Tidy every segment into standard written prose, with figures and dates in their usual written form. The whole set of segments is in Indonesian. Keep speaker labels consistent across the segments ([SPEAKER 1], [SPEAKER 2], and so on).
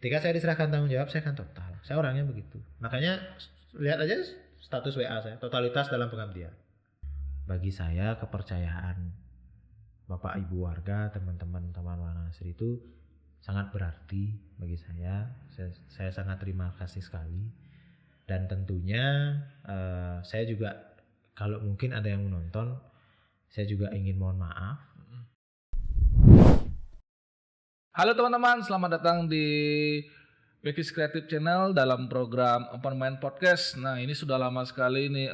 [SPEAKER 1] Ketika saya diserahkan tanggung jawab, saya akan total. Saya orangnya begitu. Makanya lihat aja status WA saya, totalitas dalam pengabdian. Bagi saya kepercayaan Bapak Ibu warga, teman-teman Taman Wanasri itu sangat berarti bagi saya. Saya sangat terima kasih sekali. Dan tentunya saya juga kalau mungkin ada yang menonton, saya juga ingin mohon maaf.
[SPEAKER 2] Halo teman-teman, selamat datang di Bekis Creative Channel dalam program Open Mind Podcast. Nah, ini sudah lama sekali nih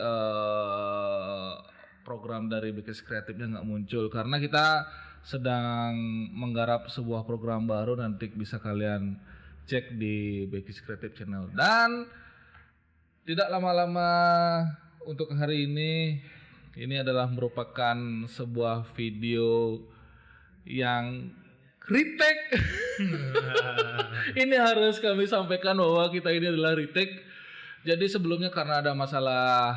[SPEAKER 2] program dari Bekis Kreatifnya nggak muncul karena kita sedang menggarap sebuah program baru, nanti bisa kalian cek di Bekis Creative Channel. Dan tidak lama-lama untuk hari ini adalah merupakan sebuah video yang retake. Ini harus kami sampaikan bahwa kita ini adalah retake. Jadi sebelumnya karena ada masalah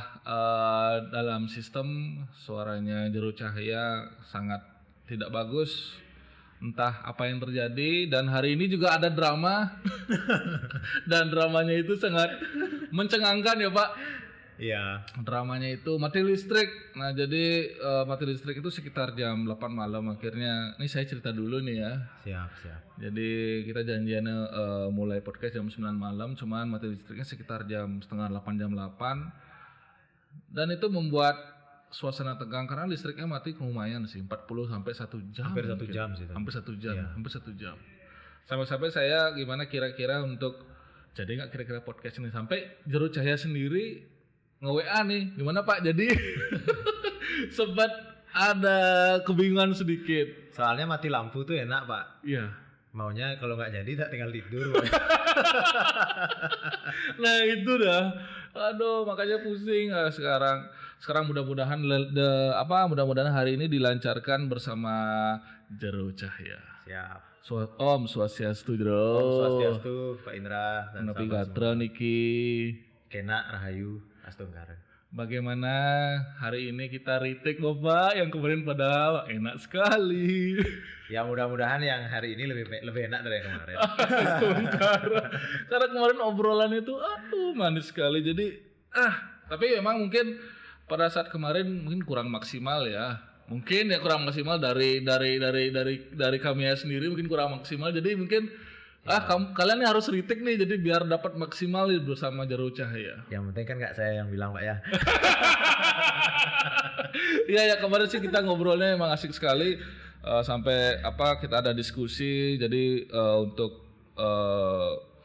[SPEAKER 2] dalam sistem, suaranya Jero Cahya sangat tidak bagus. Entah apa yang terjadi, dan hari ini juga ada drama. Dan dramanya itu sangat mencengangkan ya Pak.
[SPEAKER 1] Iya.
[SPEAKER 2] Dramanya itu mati listrik. Nah jadi mati listrik itu sekitar jam 8 malam akhirnya. Ini saya cerita dulu nih ya.
[SPEAKER 1] Siap.
[SPEAKER 2] Jadi kita janjiannya mulai podcast jam 9 malam, cuman mati listriknya sekitar jam setengah 8, jam 8. Dan itu membuat suasana tegang karena listriknya mati lumayan sih, 40 sampai 1 jam.
[SPEAKER 1] Hampir 1 jam sih.
[SPEAKER 2] Hampir 1 jam,
[SPEAKER 1] Iya.
[SPEAKER 2] hampir 1 jam. Sampai-sampai saya gimana kira-kira untuk jadi nggak kira-kira podcast ini, sampai Jero Cahya sendiri nge-WA nih, gimana Pak? Jadi sempat ada kebingungan sedikit.
[SPEAKER 1] Soalnya mati lampu tuh enak Pak.
[SPEAKER 2] Iya.
[SPEAKER 1] Maunya kalau nggak jadi tak tinggal tidur. Pak.
[SPEAKER 2] Nah itu dah, aduh makanya pusing. Sekarang mudah-mudahan mudah-mudahan hari ini dilancarkan bersama Jero Cahya.
[SPEAKER 1] Siap.
[SPEAKER 2] Om Swastiastu Jero.
[SPEAKER 1] Om Swastiastu Pak Indra dan
[SPEAKER 2] Nabi
[SPEAKER 1] sahabat
[SPEAKER 2] Gatra
[SPEAKER 1] semua.
[SPEAKER 2] Niki.
[SPEAKER 1] Kena Rahayu Astungkara.
[SPEAKER 2] Bagaimana hari ini kita retake Bapak, yang kemarin padahal enak sekali.
[SPEAKER 1] Ya mudah-mudahan yang hari ini lebih enak dari yang kemarin.
[SPEAKER 2] Karena kemarin obrolan itu manis sekali. Jadi tapi memang mungkin pada saat kemarin mungkin kurang maksimal ya. Mungkin ya kurang maksimal dari kami sendiri, mungkin kurang maksimal. Jadi mungkin kalian harus retake nih, jadi biar dapat maksimal bersama Jero Cahya.
[SPEAKER 1] Yang penting kan nggak saya yang bilang Pak ya.
[SPEAKER 2] Iya ya, kemarin sih kita ngobrolnya emang asik sekali. Sampai kita ada diskusi. Jadi untuk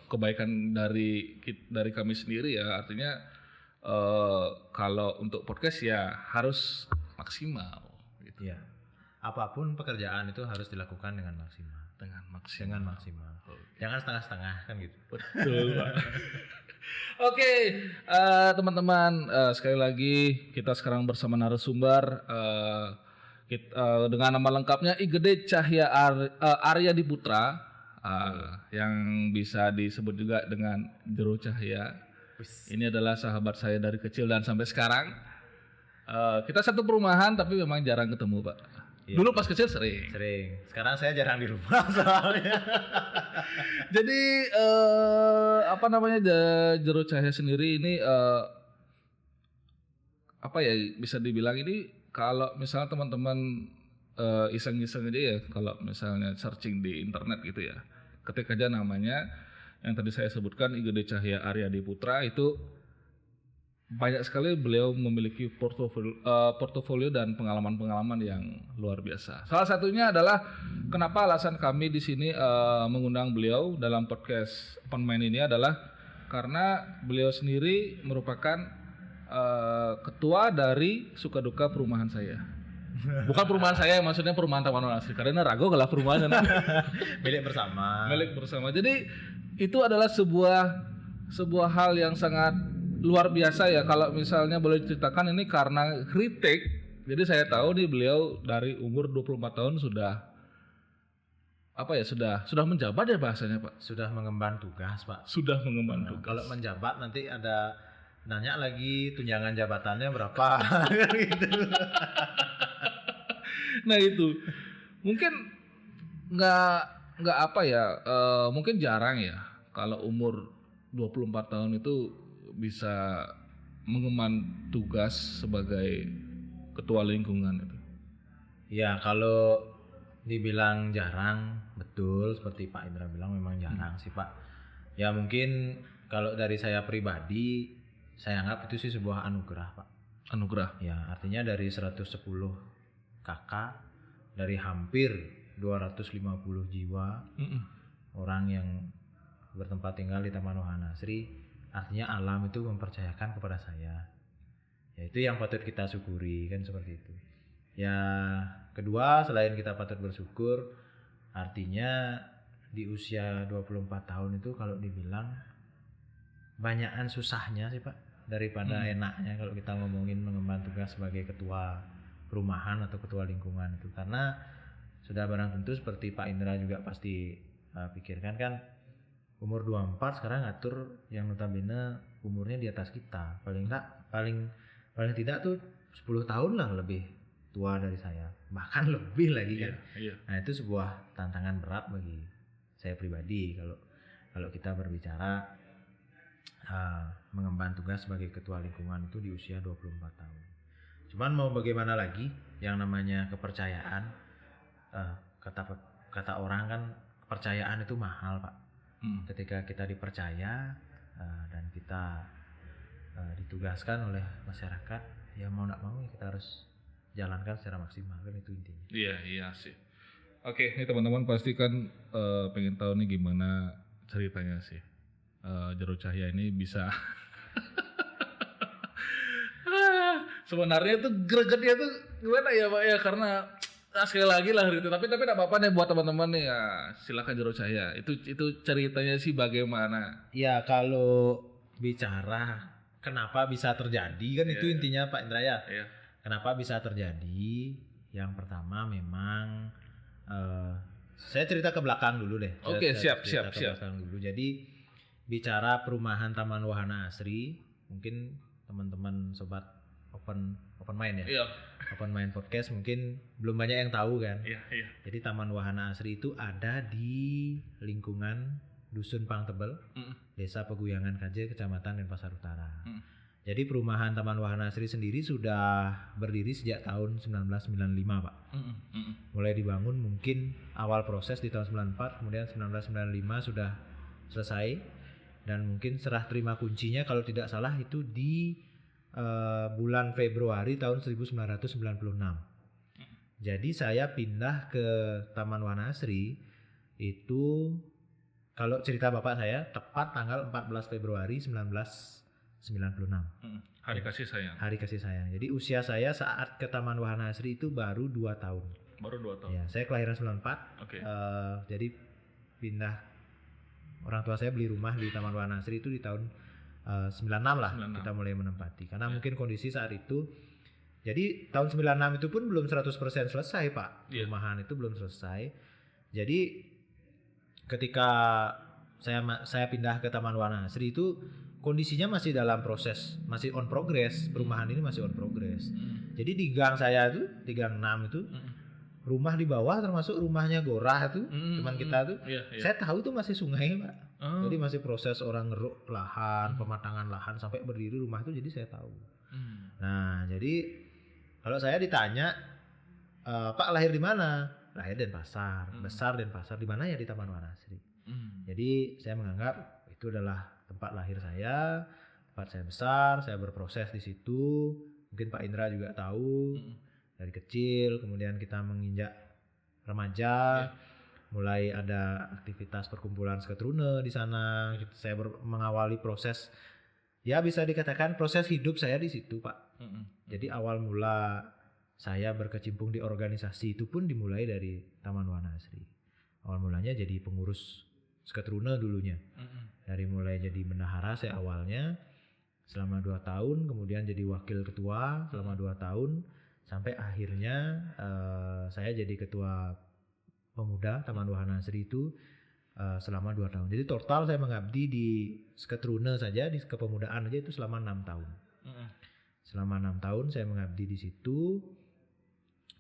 [SPEAKER 2] kebaikan dari kami sendiri ya, artinya kalau untuk podcast ya harus maksimal gitu.
[SPEAKER 1] Iya. Apapun pekerjaan itu harus dilakukan dengan maksimal.
[SPEAKER 2] Dengan maksimal.
[SPEAKER 1] Jangan setengah-setengah kan gitu.
[SPEAKER 2] Betul Pak. Oke, teman-teman, sekali lagi kita sekarang bersama narasumber dengan nama lengkapnya Igede Cahya Arya Diputra, yang bisa disebut juga dengan Jero Cahya. Ini adalah sahabat saya dari kecil dan sampai sekarang. Kita satu perumahan tapi memang jarang ketemu Pak.
[SPEAKER 1] Iya.
[SPEAKER 2] Dulu pas kecil sering.
[SPEAKER 1] Sekarang saya jarang di rumah soalnya.
[SPEAKER 2] Jadi Jero Cahya sendiri ini bisa dibilang ini, kalau misalnya teman-teman iseng-iseng aja ya, kalau misalnya searching di internet gitu ya, ketik aja namanya yang tadi saya sebutkan, Igede Cahya Arya Diputra, itu banyak sekali beliau memiliki portofolio dan pengalaman-pengalaman yang luar biasa. Salah satunya adalah kenapa alasan kami di sini mengundang beliau dalam podcast Open Mind ini adalah karena beliau sendiri merupakan ketua dari Sukaduka perumahan saya. Bukan perumahan saya, maksudnya perumahan Taman Wanasri, karena ragu kalau perumahan
[SPEAKER 1] Milik bersama.
[SPEAKER 2] Jadi itu adalah sebuah hal yang sangat luar biasa ya, kalau misalnya boleh diceritakan ini karena retake. Jadi saya tahu nih beliau dari umur 24 tahun sudah menjabat ya bahasanya Pak.
[SPEAKER 1] Sudah mengemban tugas Pak.
[SPEAKER 2] Sudah mengemban tugas.
[SPEAKER 1] Kalau menjabat nanti ada nanya lagi tunjangan jabatannya berapa gitu.
[SPEAKER 2] Nah itu mungkin nggak mungkin jarang ya kalau umur 24 tahun itu bisa mengemban tugas sebagai ketua lingkungan itu?
[SPEAKER 1] Ya kalau dibilang jarang, betul seperti Pak Indra bilang memang jarang sih Pak. Ya mungkin kalau dari saya pribadi, saya anggap itu sih sebuah anugerah Pak.
[SPEAKER 2] Anugerah.
[SPEAKER 1] Ya artinya dari 110 kakak, dari hampir 250 jiwa orang yang bertempat tinggal di Taman Wahana Asri, artinya alam itu mempercayakan kepada saya. Ya itu yang patut kita syukuri kan seperti itu. Ya kedua selain kita patut bersyukur, artinya di usia 24 tahun itu kalau dibilang banyakan susahnya sih Pak daripada enaknya kalau kita ngomongin mengemban tugas sebagai ketua perumahan atau ketua lingkungan itu, karena sudah barang tentu seperti Pak Indra juga pasti pikirkan kan, umur 24 sekarang ngatur yang notabene umurnya di atas kita, paling tidak tuh 10 tahun lah lebih tua dari saya, bahkan lebih lagi kan. Nah itu sebuah tantangan berat bagi saya pribadi kalau kita berbicara mengemban tugas sebagai ketua lingkungan itu di usia 24 tahun. Cuman mau bagaimana lagi, yang namanya kepercayaan, kata orang kan kepercayaan itu mahal Pak. Ketika kita dipercaya dan kita ditugaskan oleh masyarakat, ya mau nggak mau kita harus jalankan secara maksimal kan, itu intinya.
[SPEAKER 2] Iya sih. Oke, ini teman-teman pasti kan pengen tahu nih gimana ceritanya sih Jero Cahya ini bisa sebenarnya tuh gregetnya tuh gimana ya Pak ya, karena sekali lagi lah gitu, tapi tidak apa-apa nih buat teman-teman nih ya, silakan Jero Cahya itu ceritanya sih bagaimana.
[SPEAKER 1] Ya kalau bicara kenapa bisa terjadi kan itu intinya Pak Indra ya. Kenapa bisa terjadi, yang pertama memang saya cerita ke belakang dulu deh.
[SPEAKER 2] Oke, siap.
[SPEAKER 1] Belakang dulu. Jadi bicara perumahan Taman Wahana Asri, mungkin teman-teman sobat open mind ya.
[SPEAKER 2] Iya.
[SPEAKER 1] Open mind podcast mungkin belum banyak yang tahu kan.
[SPEAKER 2] Iya.
[SPEAKER 1] Jadi Taman Wahana Asri itu ada di lingkungan Dusun Pangtebel, Desa Peguyangan KJ, Kecamatan Denpasar Utara. Jadi perumahan Taman Wahana Asri sendiri sudah berdiri sejak tahun 1995 Pak. Mulai dibangun mungkin awal proses di tahun 94, kemudian 1995 sudah selesai, dan mungkin serah terima kuncinya kalau tidak salah itu di bulan Februari tahun 1996. Jadi saya pindah ke Taman Wahana Asri itu, kalau cerita bapak saya, tepat tanggal 14 Februari 1996.
[SPEAKER 2] Hari kasih sayang.
[SPEAKER 1] Hari kasih sayang. Jadi usia saya saat ke Taman Wahana Asri itu baru 2 tahun.
[SPEAKER 2] Baru 2 tahun.
[SPEAKER 1] Ya, saya kelahiran 94.
[SPEAKER 2] Oke.
[SPEAKER 1] Jadi pindah, orang tua saya beli rumah di Taman Wahana Asri itu di tahun 96 lah. 96. Kita mulai menempati. Karena mungkin kondisi saat itu, jadi tahun 96 itu pun belum 100% selesai Pak. Perumahan itu belum selesai. Jadi ketika saya pindah ke Taman Wahana Asri itu kondisinya masih dalam proses, masih on progress. Perumahan ini masih on progress. Jadi di gang saya tuh, di gang 6 itu, rumah di bawah termasuk rumahnya Gorah itu, teman kita tuh, saya tahu itu masih sungai Pak. Jadi masih proses orang ngeruk lahan, pematangan lahan sampai berdiri rumah itu, jadi saya tahu. Nah jadi kalau saya ditanya, Pak lahir di mana? Lahir Denpasar, besar Denpasar, di mana ya? Di Taman Wahana Asri. Jadi saya menganggap itu adalah tempat lahir saya, tempat saya besar, saya berproses di situ. Mungkin Pak Indra juga tahu dari kecil, kemudian kita menginjak remaja, mulai ada aktivitas perkumpulan Sketrune di sana. Saya mengawali proses, ya bisa dikatakan proses hidup saya di situ Pak. Jadi awal mula saya berkecimpung di organisasi itu pun dimulai dari Taman Wahana Asri. Awal mulanya jadi pengurus Sketrune dulunya. Dari mulai jadi bendahara saya awalnya selama 2 tahun, kemudian jadi wakil ketua selama 2 tahun, sampai akhirnya saya jadi ketua pemuda Taman Wahana Asri itu selama 2 tahun. Jadi total saya mengabdi di Sketrune saja, di kepemudaan aja itu selama 6 tahun. Selama 6 tahun saya mengabdi di situ.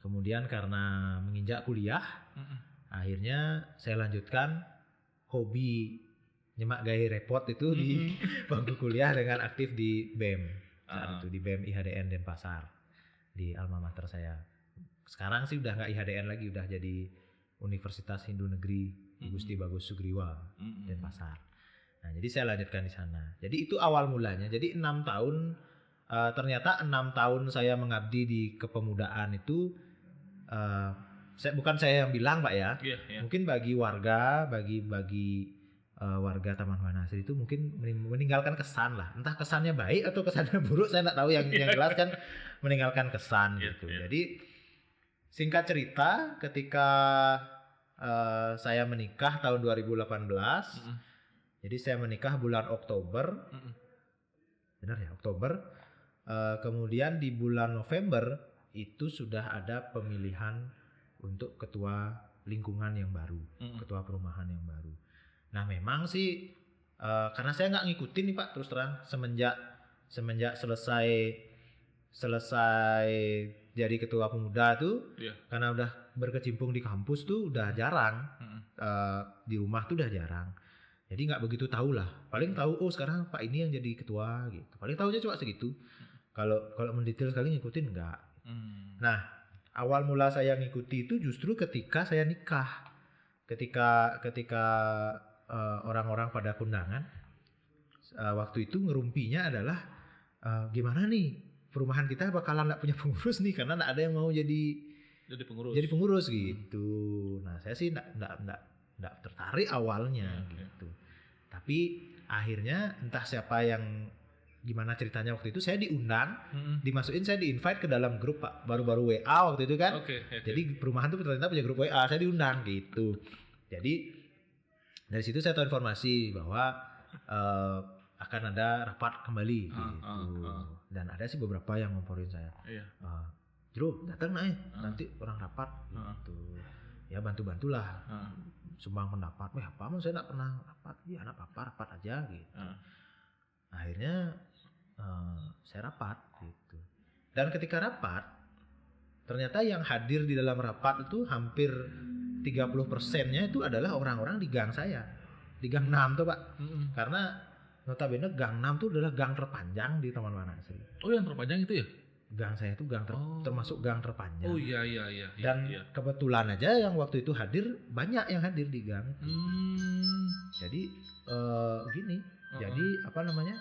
[SPEAKER 1] Kemudian karena menginjak kuliah, akhirnya saya lanjutkan hobi nyemak gaya repot itu di bangku kuliah dengan aktif di BEM saat itu, di BEM IHDN Denpasar, di alma mater saya. Sekarang sih udah nggak IHDN lagi, udah jadi Universitas Hindu Negeri Gusti Bagus Sugriwa Denpasar. Nah, jadi saya lanjutkan di sana. Jadi itu awal mulanya. Jadi 6 tahun, ternyata 6 tahun saya mengabdi di kepemudaan itu, bukan saya yang bilang Pak ya. Mungkin bagi warga, bagi warga Taman Wanasri itu mungkin meninggalkan kesan lah. Entah kesannya baik atau kesannya buruk, saya nggak tahu. Yang jelas kan meninggalkan kesan gitu. Jadi singkat cerita, ketika saya menikah tahun 2018, jadi saya menikah bulan Oktober, benar ya, Oktober. Kemudian di bulan November itu sudah ada pemilihan untuk ketua lingkungan yang baru, ketua perumahan yang baru. Nah memang sih karena saya nggak ngikutin nih Pak, terus terang semenjak selesai jadi ketua pemuda tuh, karena udah berkecimpung di kampus tuh udah jarang, di rumah tuh udah jarang. Jadi nggak begitu tahu lah. Paling tahu sekarang Pak ini yang jadi ketua gitu. Paling tahu aja cuma segitu. Kalau mendetail sekali ngikutin enggak. Nah awal mula saya ngikuti itu justru ketika saya nikah. Ketika orang-orang pada kondangan, waktu itu ngerumpinya adalah gimana nih perumahan kita bakalan nggak punya pengurus nih, karena nggak ada yang mau jadi pengurus gitu. Nah saya sih nggak tertarik awalnya gitu. Tapi akhirnya entah siapa yang gimana ceritanya waktu itu saya diundang, dimasukin, saya di-invite ke dalam grup Pak, baru-baru WA waktu itu kan. Jadi perumahan tuh ternyata punya grup WA, saya diundang gitu. Jadi dari situ saya tahu informasi bahwa akan ada rapat kembali gitu. Dan ada sih beberapa yang ngomporin saya. Jero datang nanti orang rapat gitu. Ya bantu-bantulah. Sumbang pendapat. Apa mau saya enggak pernah rapat. Ya enggak apa-apa, rapat aja gitu. Akhirnya saya rapat gitu. Dan ketika rapat ternyata yang hadir di dalam rapat itu hampir 30%-nya itu adalah orang-orang di gang saya. Di gang 6 tuh Pak. Karena notabene gang 6 tuh adalah gang terpanjang di Taman Wanasri.
[SPEAKER 2] Oh yang terpanjang itu ya?
[SPEAKER 1] Gang saya itu gang termasuk gang terpanjang.
[SPEAKER 2] Oh iya.
[SPEAKER 1] Dan kebetulan aja yang waktu itu hadir, banyak yang hadir di gang. Jadi gini. Jadi apa namanya?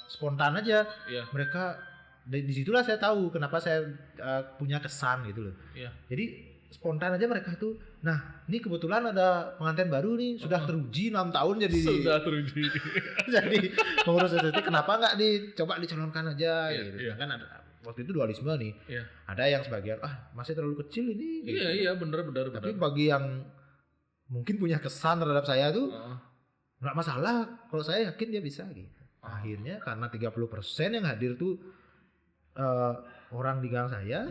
[SPEAKER 1] Spontan aja. Mereka disitulah saya tahu kenapa saya punya kesan gitu loh. Jadi spontan aja mereka tuh. Nah, ini kebetulan ada pengantin baru nih, sudah teruji 6 tahun jadi jadi pengurus SST, kenapa nggak dicoba dicalonkan aja gitu. Kan ada waktu itu dualisme nih. Ada yang sebagian masih terlalu kecil ini gitu.
[SPEAKER 2] Iya benar.
[SPEAKER 1] Tapi bagi yang mungkin punya kesan terhadap saya tuh nggak masalah, kalau saya yakin dia bisa gitu. Akhirnya karena 30% yang hadir tuh orang di gang saya.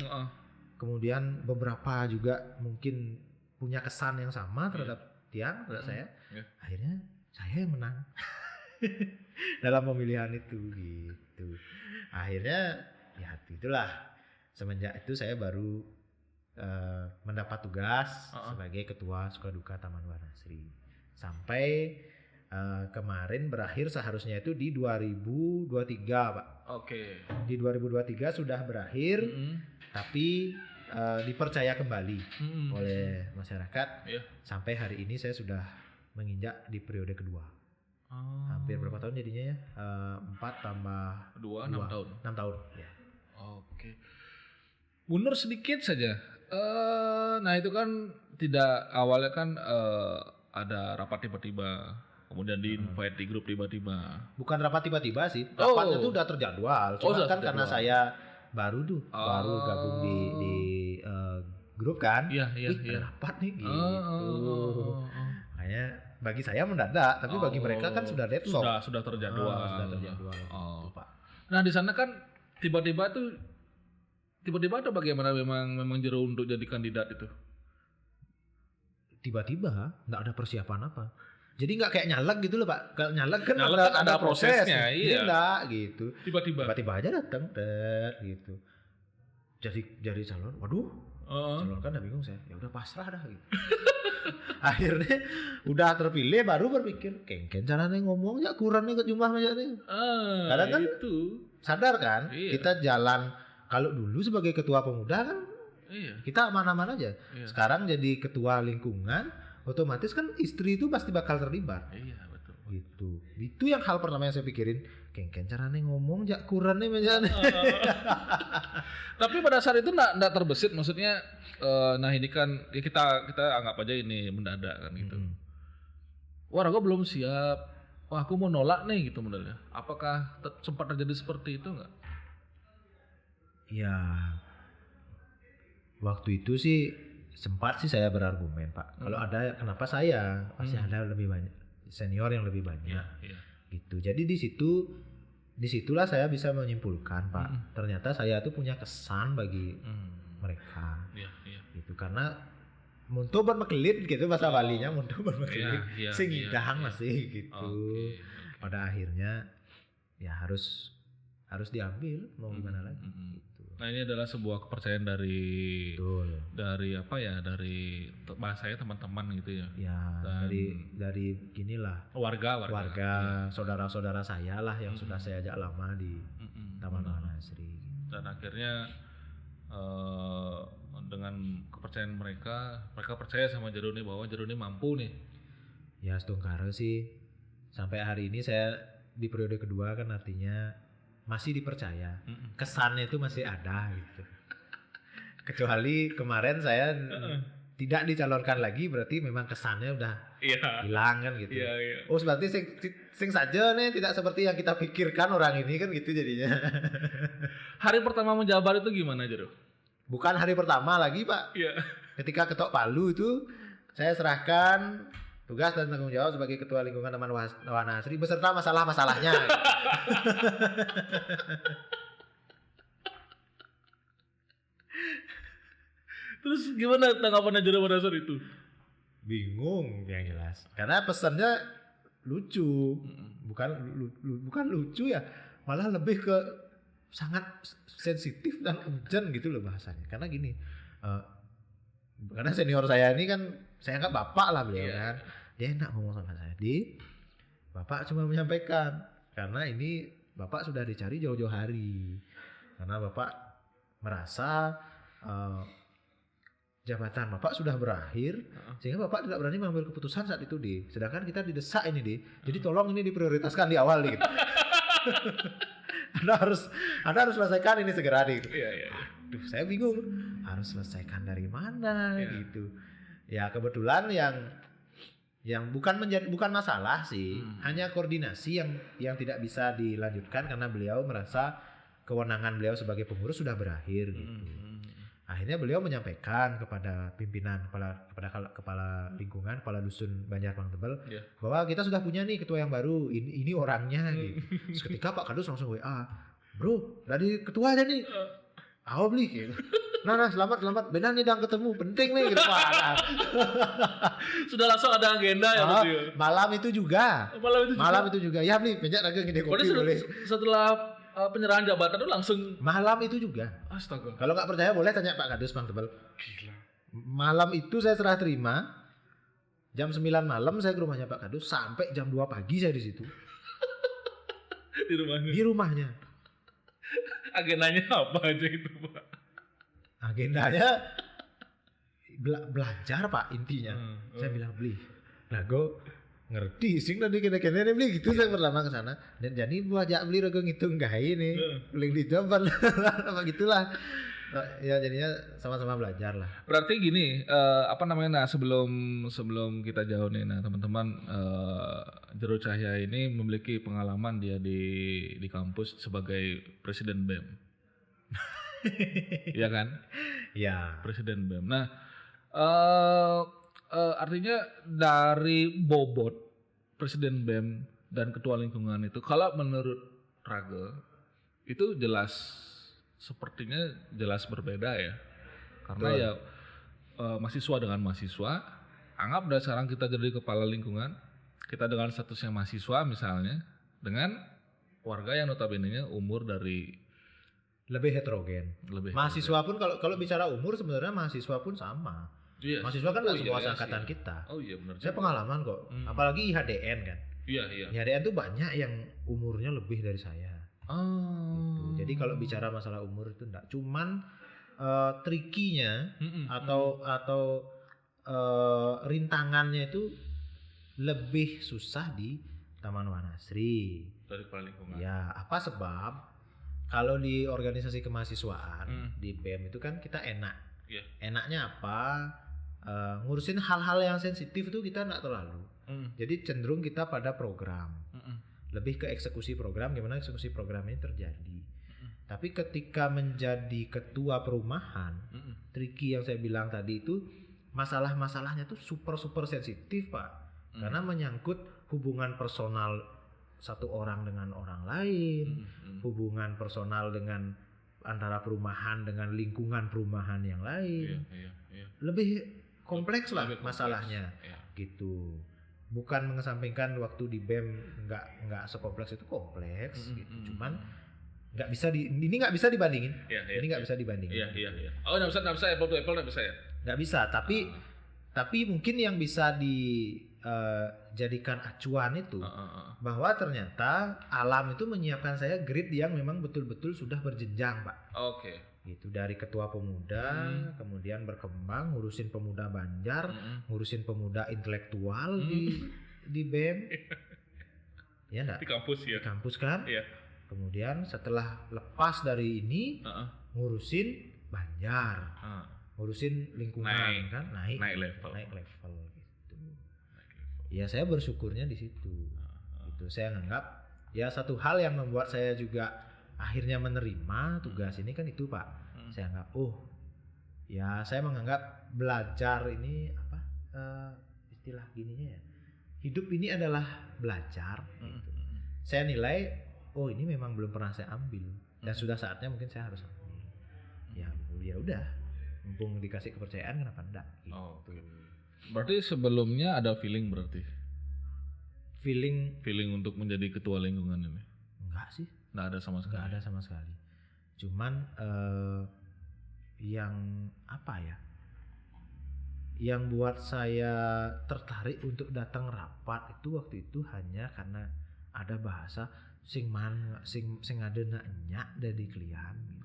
[SPEAKER 1] Kemudian beberapa juga mungkin punya kesan yang sama terhadap terhadap saya. Akhirnya saya yang menang dalam pemilihan itu gitu. Akhirnya ya itulah, semenjak itu saya baru mendapat tugas sebagai ketua Sukaduka Taman Wanasri. Sampai kemarin berakhir, seharusnya itu di 2023 Pak. Di 2023 sudah berakhir. Tapi dipercaya kembali oleh masyarakat. Sampai hari ini saya sudah menginjak di periode kedua. Hampir berapa tahun jadinya ya? 4 tambah 2 6 tahun. 6 tahun ya.
[SPEAKER 2] Mundur sedikit saja. Nah itu kan tidak, awalnya kan ada rapat tiba-tiba, kemudian di-invite di grup tiba-tiba.
[SPEAKER 1] Bukan rapat tiba-tiba sih, rapatnya tuh udah terjadwal. Cuma kan karena saya baru gabung di grup kan. Iya. Rapat nih gitu. Makanya bagi saya mendadak, tapi bagi mereka kan sudah deadlock.
[SPEAKER 2] Sudah terjadwal.
[SPEAKER 1] Pak.
[SPEAKER 2] Nah, di sana kan tiba-tiba ada bagaimana memang Jero untuk jadi kandidat itu?
[SPEAKER 1] Tiba-tiba, enggak ada persiapan apa. Jadi nggak kayak nyalek gitu loh Pak. Kalau nyalek kan
[SPEAKER 2] ada prosesnya. Iya.
[SPEAKER 1] Enggak gitu.
[SPEAKER 2] Tiba-tiba
[SPEAKER 1] aja datang gitu. Jadi calon. Waduh. Calon kan udah bingung saya. Ya udah pasrah dah gitu. Akhirnya udah terpilih baru berpikir, kengken caranya ngomong ya kurang nih ke jumlah aja nih. Kadang kan
[SPEAKER 2] itu.
[SPEAKER 1] sadar kan,
[SPEAKER 2] Iya.
[SPEAKER 1] kita jalan kalau dulu sebagai ketua pemuda kan
[SPEAKER 2] Iya.
[SPEAKER 1] kita aman-aman aja.
[SPEAKER 2] Iya.
[SPEAKER 1] Sekarang jadi ketua lingkungan, otomatis kan istri itu pasti bakal terlibat.
[SPEAKER 2] Iya, betul.
[SPEAKER 1] Gitu. Itu yang hal pertama yang saya pikirin, kengken caranya ngomong jak kurang nih aja nih.
[SPEAKER 2] Tapi pada saat itu enggak terbesit, maksudnya nah ini kan ya kita anggap aja ini mendadak kan gitu. Wah, aku belum siap. Wah, aku mau nolak nih gitu modelnya. Apakah sempat terjadi seperti itu enggak?
[SPEAKER 1] Ya, waktu itu sih sempat sih saya berargumen, Pak. Kalau ada kenapa saya? Pasti ada lebih banyak senior yang lebih banyak.
[SPEAKER 2] Iya.
[SPEAKER 1] Gitu. Jadi disitulah saya bisa menyimpulkan, Pak. Ternyata saya tuh punya kesan bagi mereka.
[SPEAKER 2] Iya.
[SPEAKER 1] Gitu. Karena muntuh bermekelit gitu bahasa Balinya, muntuh bermekelit.
[SPEAKER 2] Iya,
[SPEAKER 1] Sing
[SPEAKER 2] iya,
[SPEAKER 1] idang
[SPEAKER 2] iya.
[SPEAKER 1] masih gitu.
[SPEAKER 2] Oke.
[SPEAKER 1] Pada akhirnya ya harus diambil, mau gimana lagi gitu.
[SPEAKER 2] Nah, ini adalah sebuah kepercayaan dari
[SPEAKER 1] Betul.
[SPEAKER 2] apa ya, dari bahasanya teman-teman gitu ya.
[SPEAKER 1] Ya, dari ginilah
[SPEAKER 2] Warga.
[SPEAKER 1] saudara-saudara saya lah yang sudah saya ajak lama di Taman Wanasri.
[SPEAKER 2] Dan akhirnya dengan kepercayaan mereka percaya sama Jeruni bahwa Jeruni mampu nih.
[SPEAKER 1] Ya, setungkara sih sampai hari ini saya di periode kedua kan artinya masih dipercaya. Kesannya itu masih ada gitu. Kecuali kemarin saya tidak dicalonkan lagi, berarti memang kesannya udah hilang kan gitu.
[SPEAKER 2] Iya.
[SPEAKER 1] Oh, berarti sing saja nih tidak seperti yang kita pikirkan orang ini kan gitu jadinya.
[SPEAKER 2] Hari pertama menjabat itu gimana, Jero?
[SPEAKER 1] Bukan hari pertama lagi, Pak.
[SPEAKER 2] Iya.
[SPEAKER 1] Ketika ketok palu itu saya serahkan tugas dan tanggung jawab sebagai ketua lingkungan Taman Wanasri beserta masalah-masalahnya.
[SPEAKER 2] Terus gimana tanggapan Jero pada saat itu?
[SPEAKER 1] Bingung yang jelas. Karena pesannya lucu. Bukan lucu ya, malah lebih ke sangat sensitif dan urgent gitu loh bahasanya. Karena gini, karena senior saya ini kan saya anggap bapak lah beliau kan. Dia enak ngomong sama saya. Bapak cuma menyampaikan karena ini bapak sudah dicari jauh-jauh hari. Karena bapak merasa jabatan bapak sudah berakhir sehingga bapak tidak berani mengambil keputusan saat itu sedangkan kita didesak ini jadi tolong ini diprioritaskan di awal gitu. Anda harus selesaikan ini segera gitu.
[SPEAKER 2] Iya.
[SPEAKER 1] Duh, saya bingung harus selesaikan dari mana gitu. Ya kebetulan yang bukan masalah sih, hanya koordinasi yang tidak bisa dilanjutkan karena beliau merasa kewenangan beliau sebagai pengurus sudah berakhir gitu. Akhirnya beliau menyampaikan kepada pimpinan kepala lingkungan, kepala dusun Banjar Pang Tebel bahwa kita sudah punya nih ketua yang baru, ini orangnya gitu. Terus ketika Pak Kadus langsung WA, "Bro, dari ketua aja nih." "Ayo beli gitu." Nah, selamat. Benar nih dan ketemu, penting nih gitu Pak.
[SPEAKER 2] Sudah langsung ada agenda ya berarti.
[SPEAKER 1] Malam itu juga. Ya beli, penjak lagi ngide kopi boleh.
[SPEAKER 2] Setelah penyerahan jabatan itu langsung
[SPEAKER 1] malam itu juga.
[SPEAKER 2] Astaga.
[SPEAKER 1] Kalau nggak percaya boleh tanya Pak Kadus Pang Tebel. Gila. Malam itu saya serah terima. Jam 9 malam saya ke rumahnya Pak Kadus sampai jam 2 pagi saya di situ. Di rumahnya.
[SPEAKER 2] Agendanya apa aja itu, Pak?
[SPEAKER 1] Agendanya belajar Pak intinya. Saya bilang beli. Nah, gue ngerti sing tadi kena beli gitu saya pertama ke sana dan jadi buat ajak beli rego ngitung gak ini paling di jawaban apa gitulah ya jadinya sama-sama belajar lah.
[SPEAKER 2] Berarti gini sebelum kita jauh nih teman-teman, Jero Cahya ini memiliki pengalaman dia di kampus sebagai presiden BEM. Iya kan?
[SPEAKER 1] Iya,
[SPEAKER 2] presiden BEM. Nah, artinya dari bobot presiden BEM dan ketua lingkungan itu, kalau menurut Rage itu sepertinya jelas berbeda ya, karena ya mahasiswa dengan mahasiswa, anggap dah sekarang kita jadi kepala lingkungan, kita dengan statusnya mahasiswa misalnya, dengan warga yang notabene-nya umur dari
[SPEAKER 1] lebih heterogen. Mahasiswa pun kalau bicara umur sebenarnya mahasiswa pun sama.
[SPEAKER 2] Iya.
[SPEAKER 1] Mahasiswa kan nggak
[SPEAKER 2] iya,
[SPEAKER 1] semua
[SPEAKER 2] iya
[SPEAKER 1] angkatan
[SPEAKER 2] sih.
[SPEAKER 1] kita.
[SPEAKER 2] Oh iya benar.
[SPEAKER 1] Saya pengalaman kok. Apalagi IHDN kan.
[SPEAKER 2] Iya, iya.
[SPEAKER 1] IHDN tuh banyak yang umurnya lebih dari saya.
[SPEAKER 2] Oh.
[SPEAKER 1] Gitu. Jadi kalau bicara masalah umur itu enggak. Cuman trikinya atau rintangannya itu lebih susah di Taman Wanasri.
[SPEAKER 2] Dari kepala lingkungan.
[SPEAKER 1] Ya, apa sebab? Kalau di organisasi kemahasiswaan di BEM itu kan kita enak.
[SPEAKER 2] Iya.
[SPEAKER 1] Enaknya apa? Ngurusin hal-hal yang sensitif itu kita enggak terlalu. Jadi cenderung kita pada program. Lebih ke eksekusi program, gimana eksekusi program ini terjadi. Tapi ketika menjadi ketua perumahan, tricky yang saya bilang tadi itu masalah-masalahnya tuh super sensitif, Pak. Karena menyangkut hubungan personal satu orang dengan orang lain, hubungan personal dengan antara perumahan dengan lingkungan perumahan yang lain.
[SPEAKER 2] Iya.
[SPEAKER 1] Lebih kompleks lah
[SPEAKER 2] Lebih kompleks.
[SPEAKER 1] masalahnya.
[SPEAKER 2] Iya.
[SPEAKER 1] Gitu. Bukan mengesampingkan waktu di BEM nggak sekompleks itu, kompleks gitu. Cuman nggak bisa ini nggak bisa dibandingin.
[SPEAKER 2] Iya,
[SPEAKER 1] Ini nggak bisa dibandingin.
[SPEAKER 2] Iya. Oh, nggak bisa apple to apple nggak bisa ya?
[SPEAKER 1] Nggak bisa, tapi mungkin yang bisa dijadikan acuan itu bahwa ternyata alam itu menyiapkan saya grid yang memang betul-betul sudah berjenjang, Pak.
[SPEAKER 2] Oke.
[SPEAKER 1] Gitu, dari ketua pemuda kemudian berkembang ngurusin pemuda Banjar, ngurusin pemuda intelektual di BEM. Ya enggak?
[SPEAKER 2] Di kampus ya.
[SPEAKER 1] Di kampus kan?
[SPEAKER 2] Iya.
[SPEAKER 1] Kemudian setelah lepas dari ini ngurusin Banjar. Ngurusin lingkungan kan naik level gitu. Ya saya bersyukurnya di situ. Gitu. Saya anggap ya satu hal yang membuat saya juga akhirnya menerima tugas ini kan itu, Pak. Saya anggap ya saya menganggap belajar ini apa istilah gininya ya. Hidup ini adalah belajar gitu. Saya nilai ini memang belum pernah saya ambil dan sudah saatnya mungkin saya harus ambil. Ya udah. Mumpung dikasih kepercayaan kenapa enggak gitu.
[SPEAKER 2] Oke. Berarti sebelumnya ada feeling berarti? Feeling untuk menjadi ketua lingkungan ini?
[SPEAKER 1] Enggak sih.
[SPEAKER 2] Nggak ada sama sekali.
[SPEAKER 1] Nggak ada sama sekali. Cuman yang apa ya? Yang buat saya tertarik untuk datang rapat itu waktu itu hanya karena ada bahasa sing adeuna nyak dari klien.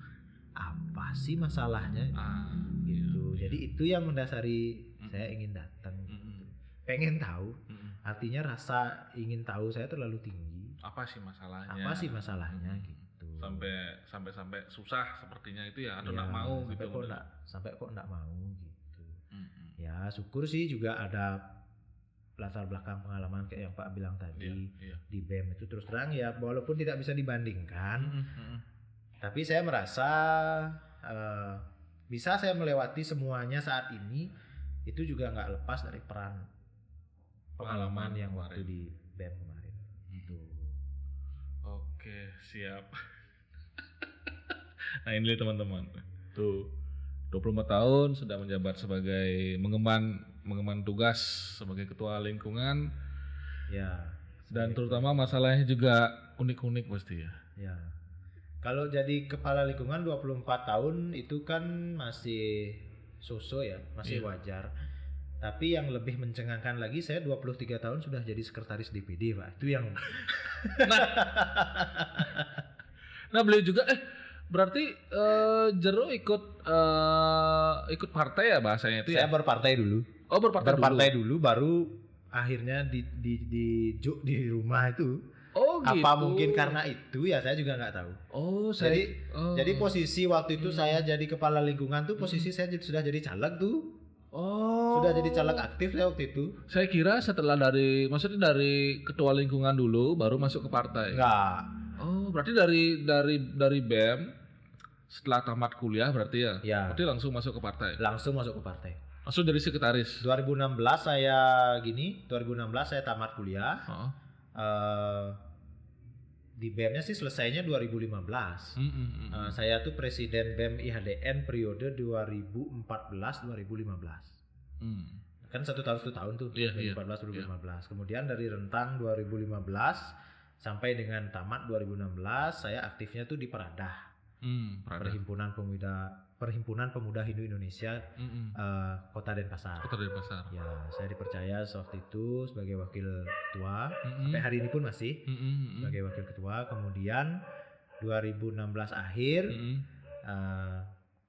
[SPEAKER 1] Apa sih masalahnya? Gitu. Jadi itu yang mendasari saya ingin datang. Gitu. Pengen tahu. Artinya rasa ingin tahu saya terlalu tinggi.
[SPEAKER 2] Apa sih masalahnya?
[SPEAKER 1] Gitu.
[SPEAKER 2] Sampai susah sepertinya itu ya atau enggak mau gitu.
[SPEAKER 1] Sampai kok enggak mau gitu. Ya syukur sih juga ada latar belakang pengalaman kayak yang Pak bilang tadi di BEM itu terus terang ya walaupun tidak bisa dibandingkan. Tapi saya merasa bisa saya melewati semuanya saat ini itu juga nggak lepas dari peran pengalaman yang waktu di BEM kemarin. Gitu.
[SPEAKER 2] Oke, siap. Nah ini teman-teman, tuh 24 tahun sudah menjabat sebagai mengemban tugas sebagai ketua lingkungan.
[SPEAKER 1] Ya.
[SPEAKER 2] Dan terutama masalahnya juga unik-unik pasti ya.
[SPEAKER 1] Ya. Kalau jadi kepala lingkungan 24 tahun itu kan masih ya, masih wajar. Tapi yang lebih mencengangkan lagi saya 23 tahun sudah jadi sekretaris DPD, Pak. Itu yang
[SPEAKER 2] Nah, beliau juga berarti Jero ikut partai ya bahasanya itu
[SPEAKER 1] saya
[SPEAKER 2] ya?
[SPEAKER 1] berpartai dulu.
[SPEAKER 2] Oh, berpartai
[SPEAKER 1] dulu baru akhirnya di rumah itu.
[SPEAKER 2] Oh gitu.
[SPEAKER 1] Apa mungkin karena itu ya saya juga nggak tahu. Jadi posisi waktu itu saya jadi kepala lingkungan tuh posisi saya sudah jadi caleg tuh. Sudah jadi caleg aktif saya waktu itu.
[SPEAKER 2] Saya kira setelah maksudnya dari ketua lingkungan dulu baru masuk ke partai.
[SPEAKER 1] Enggak.
[SPEAKER 2] Oh, berarti dari BEM setelah tamat kuliah berarti ya?
[SPEAKER 1] Ya.
[SPEAKER 2] Berarti langsung masuk ke partai.
[SPEAKER 1] Langsung masuk ke partai.
[SPEAKER 2] Langsung jadi sekretaris.
[SPEAKER 1] 2016 saya tamat kuliah. Di BEM-nya sih selesainya 2015. Saya tuh presiden BEM IHDN periode 2014-2015. Kan satu tahun tuh, 2014-2015. Kemudian dari rentang 2015 sampai dengan tamat 2016, saya aktifnya tuh di Peradah. Perhimpunan Pemuda Perhimpunan Pemuda Hindu Indonesia Kota Denpasar.
[SPEAKER 2] Kota Denpasar.
[SPEAKER 1] Ya, saya dipercaya waktu itu sebagai wakil ketua. Sampai hari ini pun masih sebagai wakil ketua. Kemudian 2016 akhir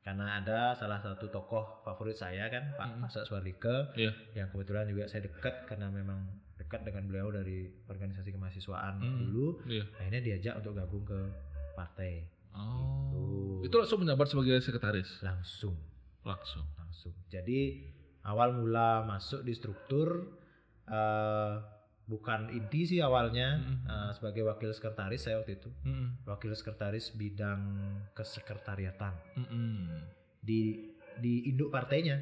[SPEAKER 1] karena ada salah satu tokoh favorit saya kan, Pak Pasak Suardike, yang kebetulan juga saya dekat karena memang dekat dengan beliau dari organisasi kemahasiswaan dulu. Akhirnya diajak untuk gabung ke partai.
[SPEAKER 2] Itu langsung menjabat sebagai sekretaris?
[SPEAKER 1] Langsung.
[SPEAKER 2] Langsung.
[SPEAKER 1] Jadi awal mula masuk di struktur bukan inti sih awalnya, sebagai wakil sekretaris saya waktu itu. Wakil sekretaris bidang kesekretariatan di induk partainya.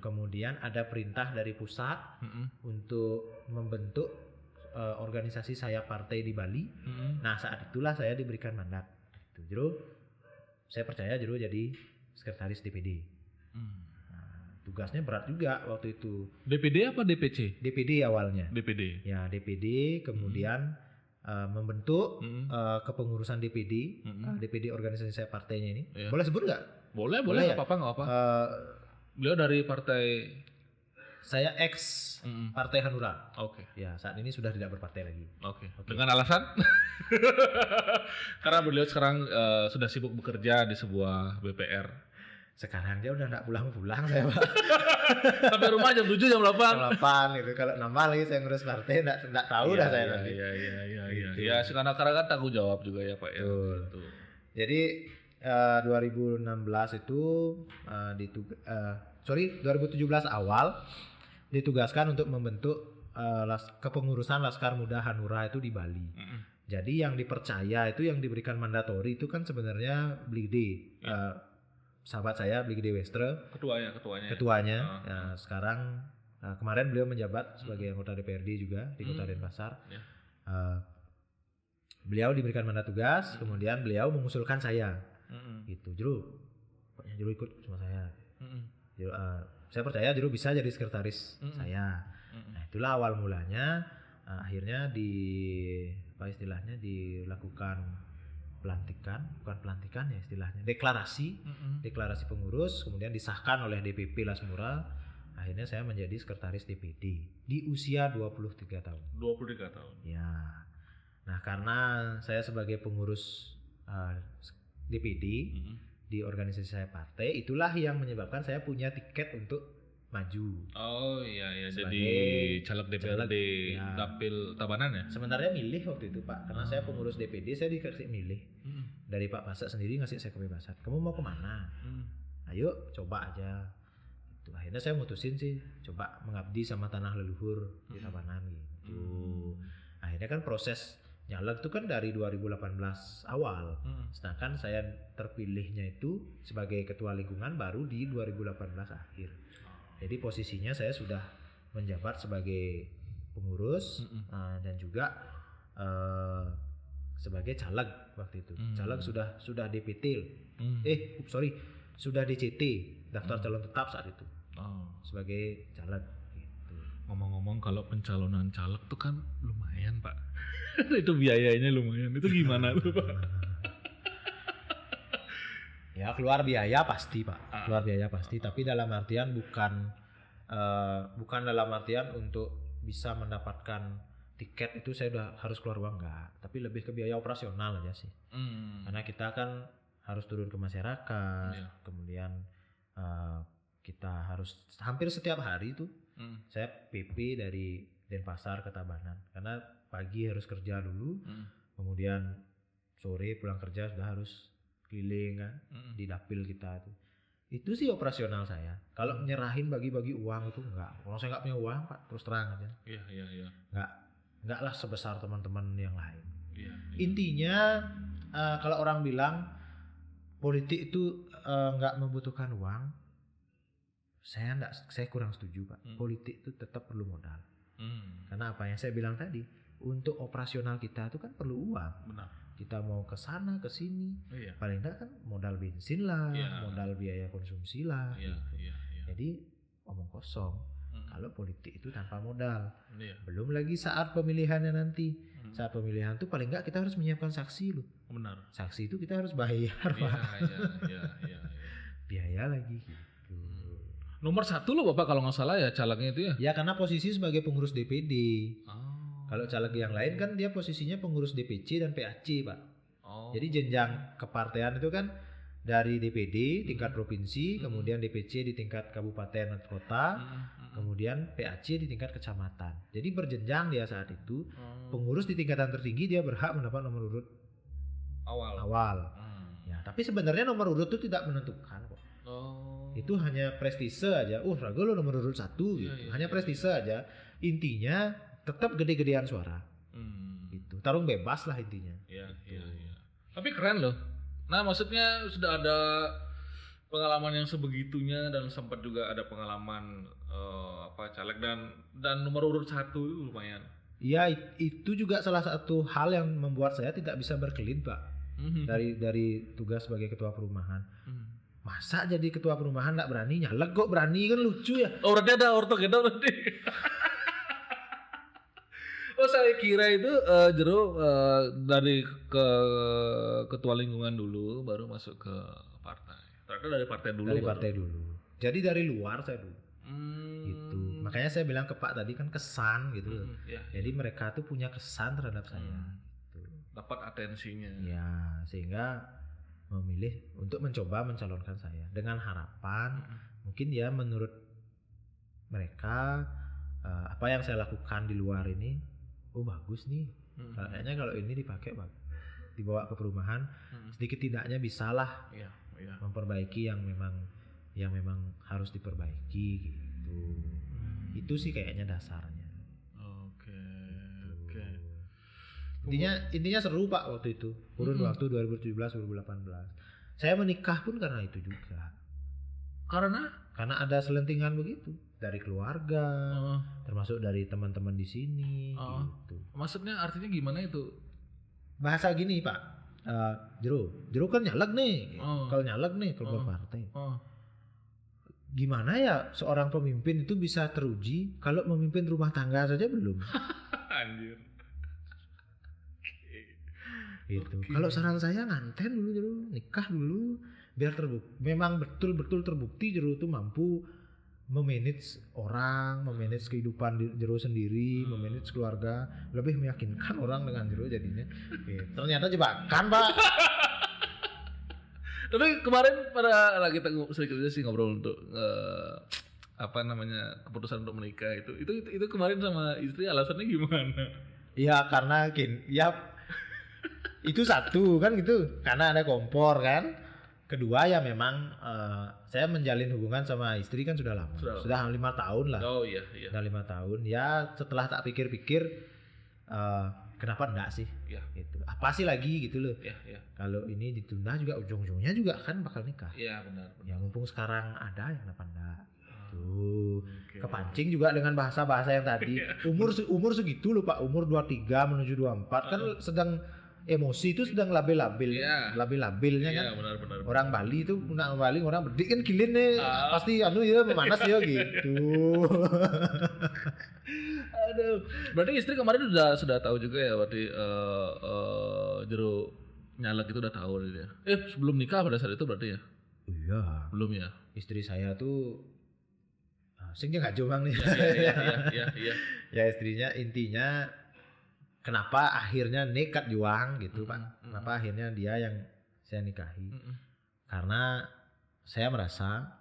[SPEAKER 1] Kemudian ada perintah dari pusat untuk membentuk organisasi sayap partai di Bali. Nah, saat itulah saya diberikan mandat. Jero saya percaya Jero jadi sekretaris DPD. Tugasnya berat juga waktu itu.
[SPEAKER 2] DPD apa DPC?
[SPEAKER 1] DPD awalnya.
[SPEAKER 2] DPD.
[SPEAKER 1] Ya, DPD, kemudian membentuk kepengurusan DPD, DPD organisasi saya partainya ini. Boleh sebut nggak?
[SPEAKER 2] Boleh, nggak apa-apa. Beliau dari partai.
[SPEAKER 1] Saya ex Partai Hanura.
[SPEAKER 2] Oke.
[SPEAKER 1] Ya, saat ini sudah tidak berpartai lagi.
[SPEAKER 2] Oke. Dengan alasan? Karena beliau sekarang sudah sibuk bekerja di sebuah BPR.
[SPEAKER 1] Sekarang dia udah nggak pulang-pulang saya, Pak.
[SPEAKER 2] Sampai rumah jam 7 jam 8.
[SPEAKER 1] Jam 8 gitu. Kalau nambah lagi saya ngurus partai nggak tahu dah saya nanti.
[SPEAKER 2] Iya. Ya, sekarang kan tanggung jawab juga ya, Pak ya.
[SPEAKER 1] Gitu. Jadi 2016 itu 2017 awal ditugaskan untuk membentuk kepengurusan Laskar Muda Hanura itu di Bali. Jadi yang dipercaya itu, yang diberikan mandatori itu kan sebenarnya Bligde. Sahabat saya Bligde Westre, ketuanya. Ya, sekarang kemarin beliau menjabat sebagai anggota DPRD juga di Kota Denpasar. Beliau diberikan mandat tugas, kemudian beliau mengusulkan saya. Gitu, Jero ikut sama saya. Saya percaya Jero bisa jadi sekretaris saya. Nah, itulah awal mulanya. Akhirnya dilakukan deklarasi pengurus, kemudian disahkan oleh DPP Lasmura. Akhirnya saya menjadi sekretaris DPD di usia 23 tahun.
[SPEAKER 2] 23 tahun.
[SPEAKER 1] Ya. Nah, karena saya sebagai pengurus DPD di organisasi saya partai, itulah yang menyebabkan saya punya tiket untuk maju.
[SPEAKER 2] Oh iya, jadi caleg DPRD Dapil Tabanan ya?
[SPEAKER 1] Sebenarnya milih waktu itu, Pak, karena saya pengurus DPD, saya dikasih milih. Dari Pak Pasak sendiri ngasih saya kebebasan. Kamu mau kemana? Ayo coba aja. Itu akhirnya saya mutusin sih coba mengabdi sama tanah leluhur di Tabanan gitu. Akhirnya kan proses nyalek itu kan dari 2018 awal. Sedangkan saya terpilihnya itu sebagai ketua lingkungan baru di 2018 akhir. Jadi posisinya saya sudah menjabat sebagai pengurus dan juga sebagai caleg waktu itu. Caleg sudah DPT. Sudah DCT, daftar calon tetap saat itu. Sebagai caleg gitu.
[SPEAKER 2] Ngomong-ngomong, kalau pencalonan caleg tuh kan lumayan, Pak. Itu biayanya lumayan. Itu gimana tuh, Pak?
[SPEAKER 1] Ya, keluar biaya pasti, Pak. Keluar biaya pasti, tapi dalam artian bukan dalam artian untuk bisa mendapatkan tiket itu saya udah harus keluar uang, enggak, tapi lebih ke biaya operasional aja sih. Karena kita kan harus turun ke masyarakat, kemudian kita harus hampir setiap hari itu saya PP dari Denpasar ke Tabanan, karena pagi harus kerja dulu, kemudian sore pulang kerja sudah harus keliling kan di dapil kita itu sih operasional saya. Kalau nyerahin bagi-bagi uang itu enggak. Kalau saya enggak punya uang, Pak, terus terang aja.
[SPEAKER 2] Iya.
[SPEAKER 1] Enggak lah sebesar teman-teman yang lain.
[SPEAKER 2] Iya.
[SPEAKER 1] Intinya kalau orang bilang politik itu enggak membutuhkan uang, saya kurang setuju, Pak. Politik itu tetap perlu modal. Karena apa yang saya bilang tadi, untuk operasional kita itu kan perlu uang.
[SPEAKER 2] Benar.
[SPEAKER 1] Kita mau ke sana ke sini, paling enggak kan modal bensin lah, modal biaya konsumsi lah. Jadi omong kosong. Kalau politik itu tanpa modal. Belum lagi saat pemilihannya nanti. Saat pemilihan itu paling enggak kita harus menyiapkan saksi loh.
[SPEAKER 2] Benar.
[SPEAKER 1] Saksi itu kita harus bayar, Pak.
[SPEAKER 2] Iya.
[SPEAKER 1] biaya lagi gitu.
[SPEAKER 2] Nomor 1 loh Bapak kalau nggak salah ya calegnya itu ya.
[SPEAKER 1] Ya karena posisi sebagai pengurus DPD.
[SPEAKER 2] Oh.
[SPEAKER 1] Kalau caleg yang lain kan dia posisinya pengurus DPC dan PAC, Pak.
[SPEAKER 2] Oh.
[SPEAKER 1] Jadi jenjang kepartean itu kan dari DPD tingkat provinsi, kemudian DPC di tingkat kabupaten dan kota, kemudian PAC di tingkat kecamatan. Jadi berjenjang dia saat itu. Pengurus di tingkatan tertinggi dia berhak mendapat nomor urut awal. Ya, tapi sebenarnya nomor urut itu tidak menentukan kok. Itu hanya prestise aja. Rago lo nomor urut 1 gitu. Hanya prestise aja. Intinya tetap gede-gedean suara. Gitu. Tarung bebas lah intinya.
[SPEAKER 2] Iya. Tapi keren loh. Nah, maksudnya sudah ada pengalaman yang sebegitunya dan sempat juga ada pengalaman caleg dan nomor urut 1 itu lumayan.
[SPEAKER 1] Iya, itu juga salah satu hal yang membuat saya tidak bisa berkelit, Pak. Dari tugas sebagai ketua perumahan. Masa jadi ketua perumahan nggak berani nyalek kok berani kan lucu ya.
[SPEAKER 2] Oh, berarti ada ortogedo nanti. Oh, saya kira itu dari ke ketua lingkungan dulu baru masuk ke partai. Ternyata dari partai dulu.
[SPEAKER 1] Dari partai dulu. Jadi dari luar saya dulu. Gitu. Makanya saya bilang ke Pak tadi kan kesan gitu. Jadi mereka tuh punya kesan terhadap saya. Gitu.
[SPEAKER 2] Dapat atensinya.
[SPEAKER 1] Ya, sehingga memilih untuk mencoba mencalonkan saya dengan harapan mungkin ya menurut mereka apa yang saya lakukan di luar ini bagus nih. Kayaknya kalau ini dipakai dibawa ke perumahan sedikit tidaknya bisalah memperbaiki yang memang harus diperbaiki gitu. Itu sih kayaknya dasarnya.
[SPEAKER 2] Oke.
[SPEAKER 1] Intinya seru Pak waktu itu. Kurun waktu 2017-2018. Saya menikah pun karena itu juga. Karena ada selentingan begitu dari keluarga, termasuk dari teman-teman di sini gitu.
[SPEAKER 2] Maksudnya artinya gimana itu?
[SPEAKER 1] Bahasa gini Pak. Jero kan nyalek nih. Kalau nyalek nih kalau berpartai. Gimana ya seorang pemimpin itu bisa teruji kalau memimpin rumah tangga saja belum?
[SPEAKER 2] Anjir.
[SPEAKER 1] Gitu. Kalau saran saya nganten dulu nikah dulu biar terbukti memang betul-betul terbukti Jero itu mampu memanage orang, memanage kehidupan Jero sendiri, memanage keluarga, lebih meyakinkan orang dengan Jero jadinya. Ternyata jebakan Pak.
[SPEAKER 2] Tapi kemarin pada kita sedikit aja sih ngobrol untuk keputusan untuk menikah itu kemarin sama istri alasannya gimana?
[SPEAKER 1] Ya karena itu satu kan gitu karena ada kompor kan. Kedua ya memang saya menjalin hubungan sama istri kan sudah lama. Sudah 5 tahun lah.
[SPEAKER 2] Oh iya.
[SPEAKER 1] Sudah 5 tahun. Ya setelah tak pikir-pikir kenapa enggak sih? Gitu. Apa sih lagi gitu loh. Kalau ini ditunda juga ujung-ujungnya juga kan bakal nikah.
[SPEAKER 2] Iya benar.
[SPEAKER 1] Ya mumpung sekarang ada ya kenapa enggak? Kepancing juga dengan bahasa-bahasa yang tadi. Umur segitu loh Pak, umur 23 menuju 24 kan sedang emosi itu sedang labil-labilnya kan.
[SPEAKER 2] Benar.
[SPEAKER 1] Orang Bali itu orang bedik kan kilin nih pasti memanas ya gitu.
[SPEAKER 2] Aduh. Berarti istri kemarin sudah tahu juga ya berarti Jero nyalek itu udah tahu dia. Sebelum nikah pada saat itu berarti ya?
[SPEAKER 1] Iya.
[SPEAKER 2] Belum ya?
[SPEAKER 1] Istri saya tuh singnya nggak jombang nih.
[SPEAKER 2] Iya.
[SPEAKER 1] Ya istrinya intinya kenapa akhirnya nekat juang gitu Pak. Kenapa akhirnya dia yang saya nikahi. Karena saya merasa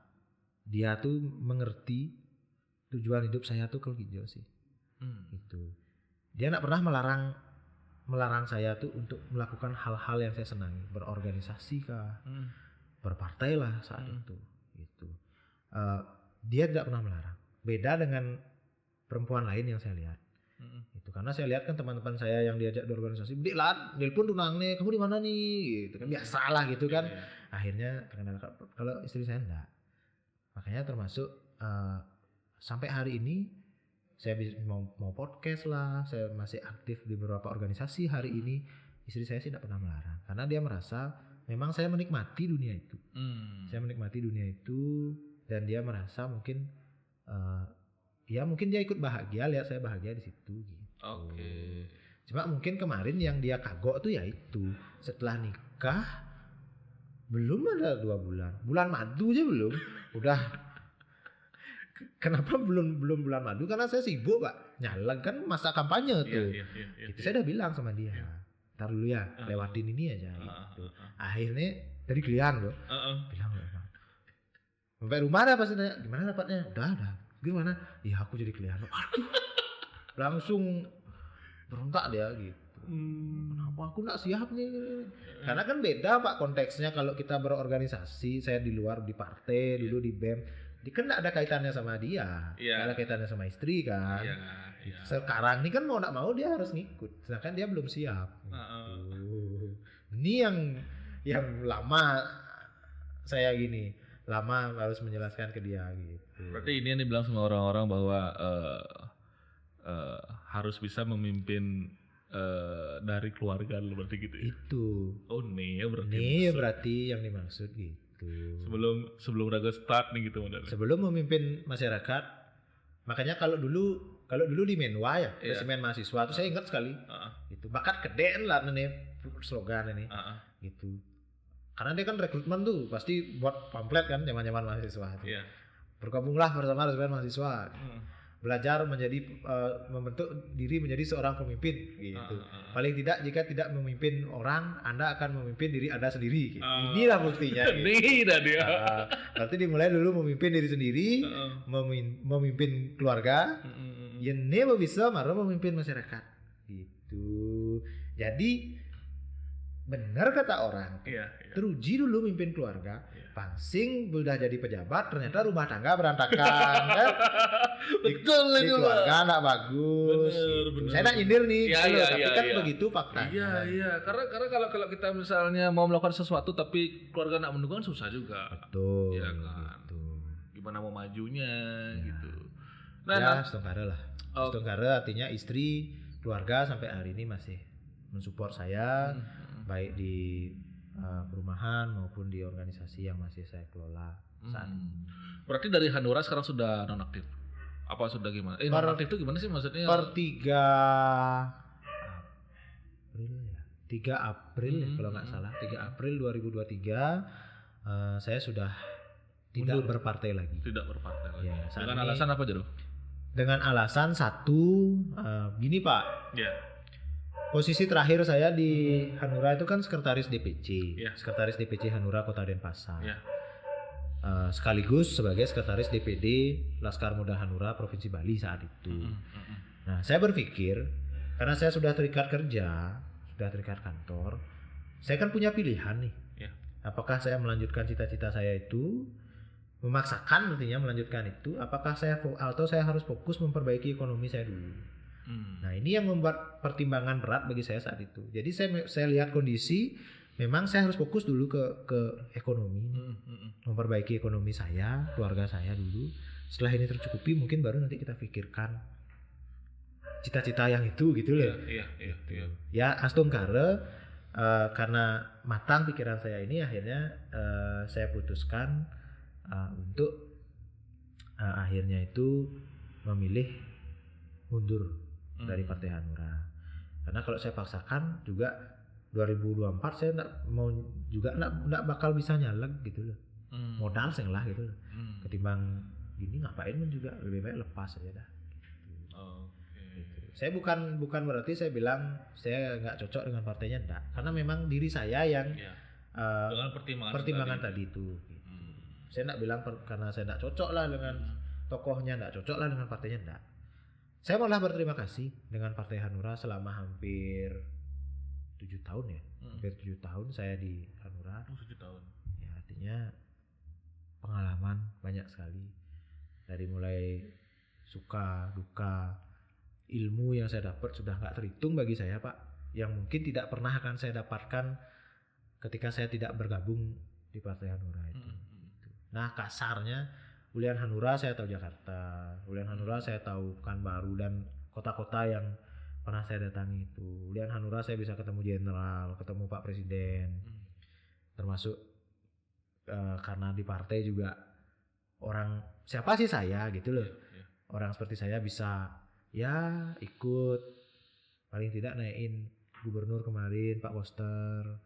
[SPEAKER 1] dia tuh mengerti tujuan hidup saya tuh kalau hijau sih. Gitu. Dia nggak pernah melarang saya tuh untuk melakukan hal-hal yang saya senangi. Berorganisasi kah. Berpartai lah saat itu. Gitu. Dia tidak pernah melarang. Beda dengan perempuan lain yang saya lihat. Itu karena saya lihat kan teman-teman saya yang diajak berorganisasi, "Dik lah, nelpon tunang nih, kamu di mana nih?" gitu kan biasalah gitu kan. Akhirnya terkenal. Kalau istri saya enggak. Makanya termasuk sampai hari ini saya mau podcast lah, saya masih aktif di beberapa organisasi hari ini. Istri saya sih tidak pernah melarang karena dia merasa memang saya menikmati dunia itu. Saya menikmati dunia itu dan dia merasa mungkin ya mungkin dia ikut bahagia lihat saya bahagia di situ gitu.
[SPEAKER 2] Oke.
[SPEAKER 1] Cuma mungkin kemarin yang dia kagok tuh ya itu setelah nikah Belum ada 2 bulan. Bulan madu aja belum. Udah. Kenapa belum bulan madu? Karena saya sibuk Pak. Nyalek kan masa kampanye tuh. Itu saya udah bilang sama dia. Ntar dulu ya, lewatin ini aja gitu. Akhirnya dari Klian loh. Bilang Bang. Sampai rumah dah pasti nanya, gimana dapatnya? Udah. Gimana? Iya aku jadi Klian. Aduh. Langsung berontak dia gitu. Kenapa aku nggak siap nih? Karena kan beda Pak konteksnya kalau kita berorganisasi, saya di luar di partai, dulu di BEM, kan nggak ada kaitannya sama dia, nggak ada kaitannya sama istri kan. Sekarang ini kan mau nggak mau dia harus ngikut, sedangkan dia belum siap. Gitu. Ini yang lama saya gini, lama harus menjelaskan ke dia gitu.
[SPEAKER 2] Berarti ini yang dibilang sama orang-orang bahwa harus bisa memimpin dari keluarga lu berarti gitu ya?
[SPEAKER 1] Itu.
[SPEAKER 2] Oh nih
[SPEAKER 1] berarti yang dimaksud gitu.
[SPEAKER 2] Sebelum Raga start nih gitu modalnya.
[SPEAKER 1] Sebelum memimpin masyarakat, makanya kalau dulu di Menwa ya, resimen mahasiswa itu saya ingat sekali. Itu bakat gede lah nih slogan ini. Gitu. Karena dia kan rekrutmen tuh pasti buat pamflet kan zaman-zaman mahasiswa itu. Bergabunglah bersama resimen mahasiswa. Belajar membentuk diri menjadi seorang pemimpin gitu. Paling tidak jika tidak memimpin orang, Anda akan memimpin diri Anda sendiri gitu. Inilah buktinya gitu.
[SPEAKER 2] Nih dah dia.
[SPEAKER 1] Berarti dimulai dulu memimpin diri sendiri, memimpin keluarga, ini bisa baru memimpin masyarakat gitu. Jadi benar kata orang, teruji dulu memimpin keluarga, pangsing udah jadi pejabat, ternyata rumah tangga berantakan kan?
[SPEAKER 2] Betul
[SPEAKER 1] di keluarga nggak bagus.
[SPEAKER 2] Bener.
[SPEAKER 1] Saya nak nyindir nih, tapi kan begitu faktanya.
[SPEAKER 2] Iya. Karena kalau kita misalnya mau melakukan sesuatu tapi keluarga nggak mendukung susah juga.
[SPEAKER 1] Betul.
[SPEAKER 2] Iya kan.
[SPEAKER 1] Gitu.
[SPEAKER 2] Gimana mau majunya gitu.
[SPEAKER 1] Setengkara lah. Setengkara artinya istri, keluarga sampai hari ini masih mensupport saya, baik di perumahan maupun di organisasi yang masih saya kelola saat ini.
[SPEAKER 2] Berarti dari Hanura sekarang sudah nonaktif? Apa sudah gimana? Nonaktif itu gimana sih maksudnya?
[SPEAKER 1] Per 3 April ya kalau nggak salah, 3 April 2023 saya sudah tidak berpartai lagi.
[SPEAKER 2] Tidak berpartai lagi.
[SPEAKER 1] Ya,
[SPEAKER 2] dengan alasan apa Jero?
[SPEAKER 1] Dengan alasan satu, gini Pak. Posisi terakhir saya di Hanura itu kan sekretaris DPC, sekretaris DPC Hanura Kota Denpasar. Sekaligus sebagai sekretaris DPD Laskar Muda Hanura Provinsi Bali saat itu. Nah, saya berpikir karena saya sudah terikat kerja, sudah terikat kantor, saya kan punya pilihan nih. Apakah saya melanjutkan cita-cita saya itu, memaksakan artinya melanjutkan itu, apakah saya atau saya harus fokus memperbaiki ekonomi saya dulu. Nah, ini yang membuat pertimbangan berat bagi saya saat itu. Jadi saya lihat kondisi, memang saya harus fokus dulu ke ekonomi, memperbaiki ekonomi saya, keluarga saya dulu. Setelah ini tercukupi, mungkin baru nanti kita pikirkan cita-cita yang itu gitu loh. Ya, astungkare karena matang pikiran saya ini, akhirnya saya putuskan untuk akhirnya itu memilih mundur dari Partai Hanura. Karena kalau saya paksakan juga 2024 saya enggak bakal bisa nyalek gitu loh. Modal seng lah gitu loh. Ketimbang gini ngapain pun juga lebih baik lepas aja dah. Gitu. Saya bukan berarti saya bilang saya nggak cocok dengan partainya, enggak. Karena memang diri saya yang
[SPEAKER 2] dengan pertimbangan
[SPEAKER 1] tadi itu. Gitu. Saya enggak bilang karena saya enggak cocok lah dengan tokohnya, enggak cocok lah dengan partainya, enggak. Saya malah berterima kasih dengan Partai Hanura selama hampir 7 tahun ya. Hampir 7 tahun saya di Hanura.
[SPEAKER 2] 7 tahun.
[SPEAKER 1] Ya, artinya pengalaman banyak sekali. Dari mulai suka, duka, ilmu yang saya dapat sudah nggak terhitung bagi saya Pak. Yang mungkin tidak pernah akan saya dapatkan ketika saya tidak bergabung di Partai Hanura itu. Nah, kasarnya Ulian Hanura saya tahu Jakarta, Ulian Hanura saya tahu Pekanbaru dan kota-kota yang pernah saya datangi itu. Ulian Hanura saya bisa ketemu jenderal, ketemu Pak Presiden, termasuk karena di partai juga orang siapa sih saya gitu loh. Orang seperti saya bisa ya ikut, paling tidak naikin gubernur kemarin Pak Koster,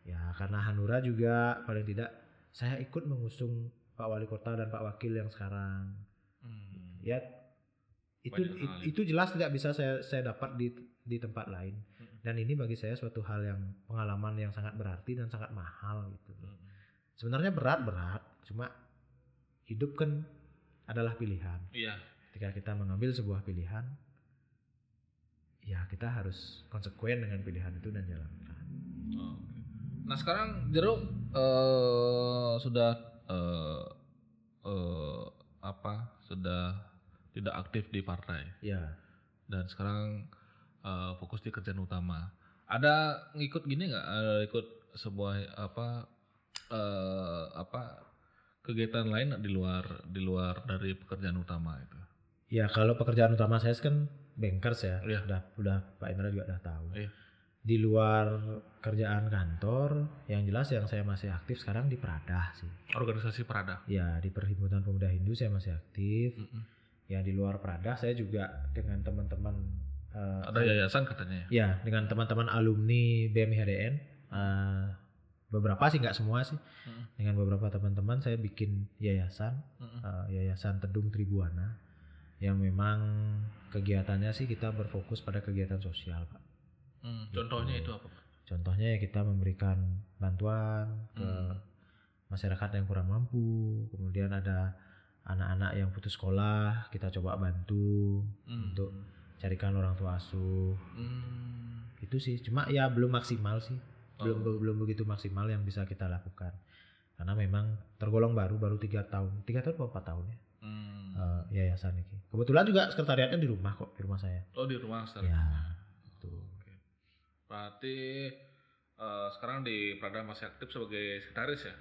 [SPEAKER 1] Ya karena Hanura juga paling tidak saya ikut mengusung Pak Wali Kota dan Pak Wakil yang sekarang. Ya itu jelas tidak bisa saya dapat di tempat lain. Dan ini bagi saya suatu hal yang pengalaman yang sangat berarti dan sangat mahal gitu. Sebenarnya berat, cuma hidup kan adalah pilihan.
[SPEAKER 2] Iya.
[SPEAKER 1] Ketika kita mengambil sebuah pilihan, ya kita harus konsekuen dengan pilihan itu dan jalankan.
[SPEAKER 2] Nah sekarang Jero sudah sudah tidak aktif di partai.
[SPEAKER 1] Ya.
[SPEAKER 2] Dan sekarang fokus di kerjaan utama. Ada ngikut gini nggak? Ikut sebuah kegiatan lain di luar dari pekerjaan utama itu?
[SPEAKER 1] Ya kalau pekerjaan utama saya kan bankers ya.
[SPEAKER 2] Iya.
[SPEAKER 1] Udah Pak Indra juga udah tahu.
[SPEAKER 2] Iya.
[SPEAKER 1] Di luar kerjaan kantor, yang jelas yang saya masih aktif sekarang di Pradah sih.
[SPEAKER 2] Organisasi Pradah.
[SPEAKER 1] Ya di Perhimpunan Pemuda Hindu saya masih aktif. Ya di luar Pradah saya juga dengan teman-teman.
[SPEAKER 2] Ada yayasan katanya.
[SPEAKER 1] Ya dengan teman-teman alumni BMIHDN. Beberapa sih, nggak semua sih. Dengan beberapa teman-teman saya bikin yayasan, Yayasan Tedung Tribuana, yang memang kegiatannya sih kita berfokus pada kegiatan sosial, Pak.
[SPEAKER 2] Contohnya itu apa, Pak?
[SPEAKER 1] Contohnya ya kita memberikan bantuan ke masyarakat yang kurang mampu, kemudian ada anak-anak yang putus sekolah, kita coba bantu untuk carikan orang tua asuh. Itu sih, cuma ya belum maksimal sih. Belum begitu maksimal yang bisa kita lakukan karena memang tergolong baru 3 tahun atau 4 tahun ya. Yayasan ini kebetulan juga sekretariatnya di rumah saya.
[SPEAKER 2] Di rumah sekarang.
[SPEAKER 1] Ya betul.
[SPEAKER 2] Oke. Berarti sekarang di Prada masih aktif sebagai sekretaris ya?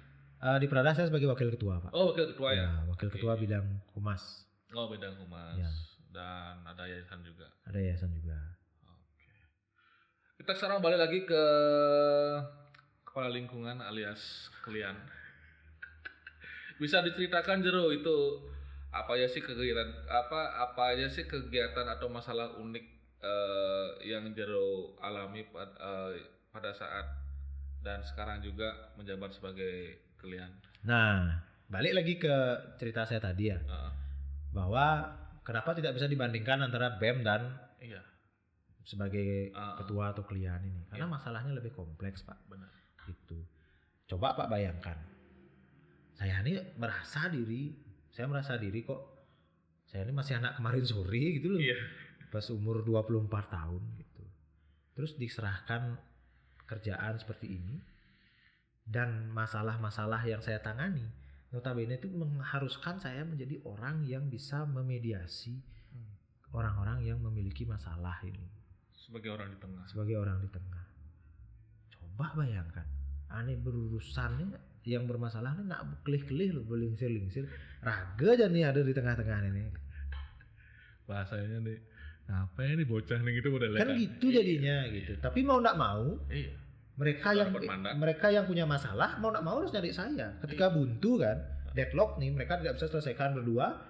[SPEAKER 1] Di Prada saya sebagai wakil ketua, Pak.
[SPEAKER 2] Wakil ketua ya?
[SPEAKER 1] Wakil ketua bidang humas.
[SPEAKER 2] Bidang humas.
[SPEAKER 1] Ya.
[SPEAKER 2] Dan ada yayasan juga.
[SPEAKER 1] Ada yayasan juga.
[SPEAKER 2] Kita sekarang balik lagi ke kepala lingkungan alias kalian. Bisa diceritakan Jero itu apa aja sih kegiatan atau masalah unik yang Jero alami pada saat dan sekarang juga menjabat sebagai kalian.
[SPEAKER 1] Nah, balik lagi ke cerita saya tadi ya. Bahwa kenapa tidak bisa dibandingkan antara BEM dan sebagai ketua atau klien ini, karena masalahnya lebih kompleks, Pak.
[SPEAKER 2] Benar.
[SPEAKER 1] Gitu. Coba Pak bayangkan, saya ini merasa diri kok saya ini masih anak kemarin sore gitu loh. Pas umur 24 tahun gitu. Terus diserahkan kerjaan seperti ini dan masalah-masalah yang saya tangani notabene itu mengharuskan saya menjadi orang yang bisa memediasi orang-orang yang memiliki masalah ini.
[SPEAKER 2] Sebagai orang di tengah.
[SPEAKER 1] Coba bayangkan, aneh berurusannya yang bermasalah ini nak kelih-kelih loh, belingsir-lingsir. Raga aja nih ada di tengah-tengah ini.
[SPEAKER 2] Bahasanya nih, apa ini bocah nih gitu udah
[SPEAKER 1] kan gitu jadinya gitu. Tapi mau nggak mau, mereka yang punya masalah mau nggak mau harus nyari saya. Ketika buntu kan, deadlock nih, mereka tidak bisa selesaikan berdua.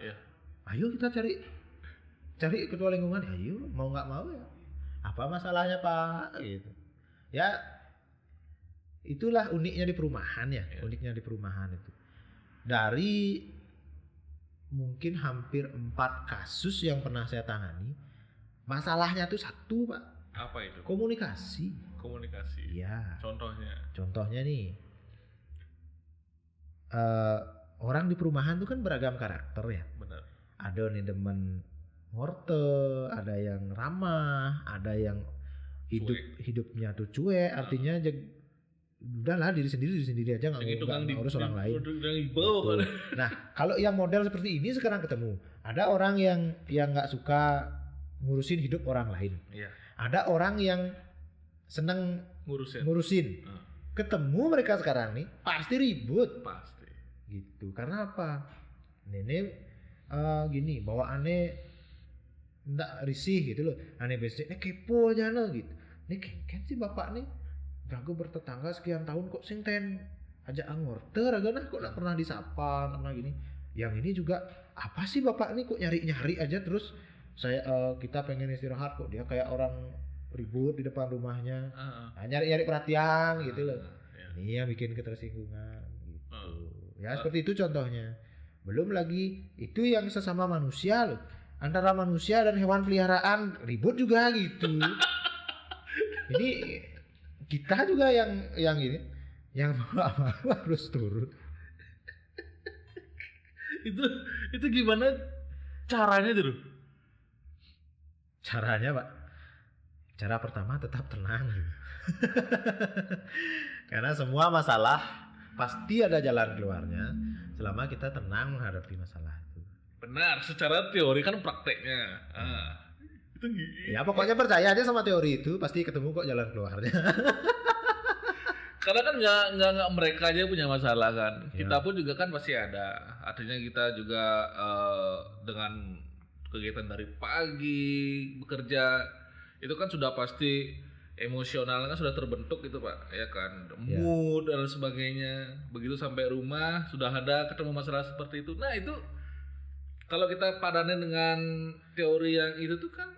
[SPEAKER 1] Ayo kita cari ketua lingkungan. Ayo mau nggak mau ya. Apa masalahnya Pak? Gitu. Ya itulah uniknya di perumahan ya. Uniknya di perumahan itu. Dari mungkin hampir 4 kasus yang pernah saya tangani, masalahnya tuh satu, Pak.
[SPEAKER 2] Apa itu?
[SPEAKER 1] Komunikasi. Iya. Contohnya nih, orang di perumahan tuh kan beragam karakter ya.
[SPEAKER 2] Benar.
[SPEAKER 1] Ada nih demen ngorte, ada yang ramah, ada yang hidupnya tuh cuek, artinya udahlah diri sendiri aja, nggak ngurus orang lain. Nah kalau yang model seperti ini sekarang ketemu, ada orang yang nggak suka ngurusin hidup orang lain, ada orang yang seneng ngurusin. Ketemu mereka sekarang nih pasti ribut, gitu. Karena apa? Nenek gini bawaannya nggak risih gitu loh. Aneh biasanya kepo aja loh gitu. Nih kan si bapak nih jago bertetangga sekian tahun kok sing ten aja angorte ragana kok nggak pernah disapa, nggak pernah gini. Yang ini juga apa sih bapak nih kok nyari aja terus kita pengen istirahat kok dia kayak orang ribut di depan rumahnya. Nyari perhatian gitu loh. Ini yang bikin ketersinggungan gitu. Ya seperti itu contohnya. Belum lagi itu yang sesama manusia loh. Antara manusia dan hewan peliharaan ribut juga gitu. Ini kita juga yang ini yang harus turun.
[SPEAKER 2] itu gimana caranya tuh?
[SPEAKER 1] Caranya Pak, cara pertama tetap tenang. Karena semua masalah pasti ada jalan keluarnya selama kita tenang menghadapi masalah itu.
[SPEAKER 2] Benar, secara teori kan prakteknya. Itu
[SPEAKER 1] Ya pokoknya percaya aja sama teori itu, pasti ketemu kok jalan keluarnya.
[SPEAKER 2] Karena kan nggak mereka aja punya masalah kan.
[SPEAKER 1] Ya.
[SPEAKER 2] Kita pun juga kan pasti ada. Artinya kita juga dengan kegiatan dari pagi bekerja itu kan sudah pasti emosional kan sudah terbentuk gitu Pak, ya kan, mood dan sebagainya. Begitu sampai rumah sudah ada ketemu masalah seperti itu. Nah itu kalau kita padanin dengan teori yang itu tuh kan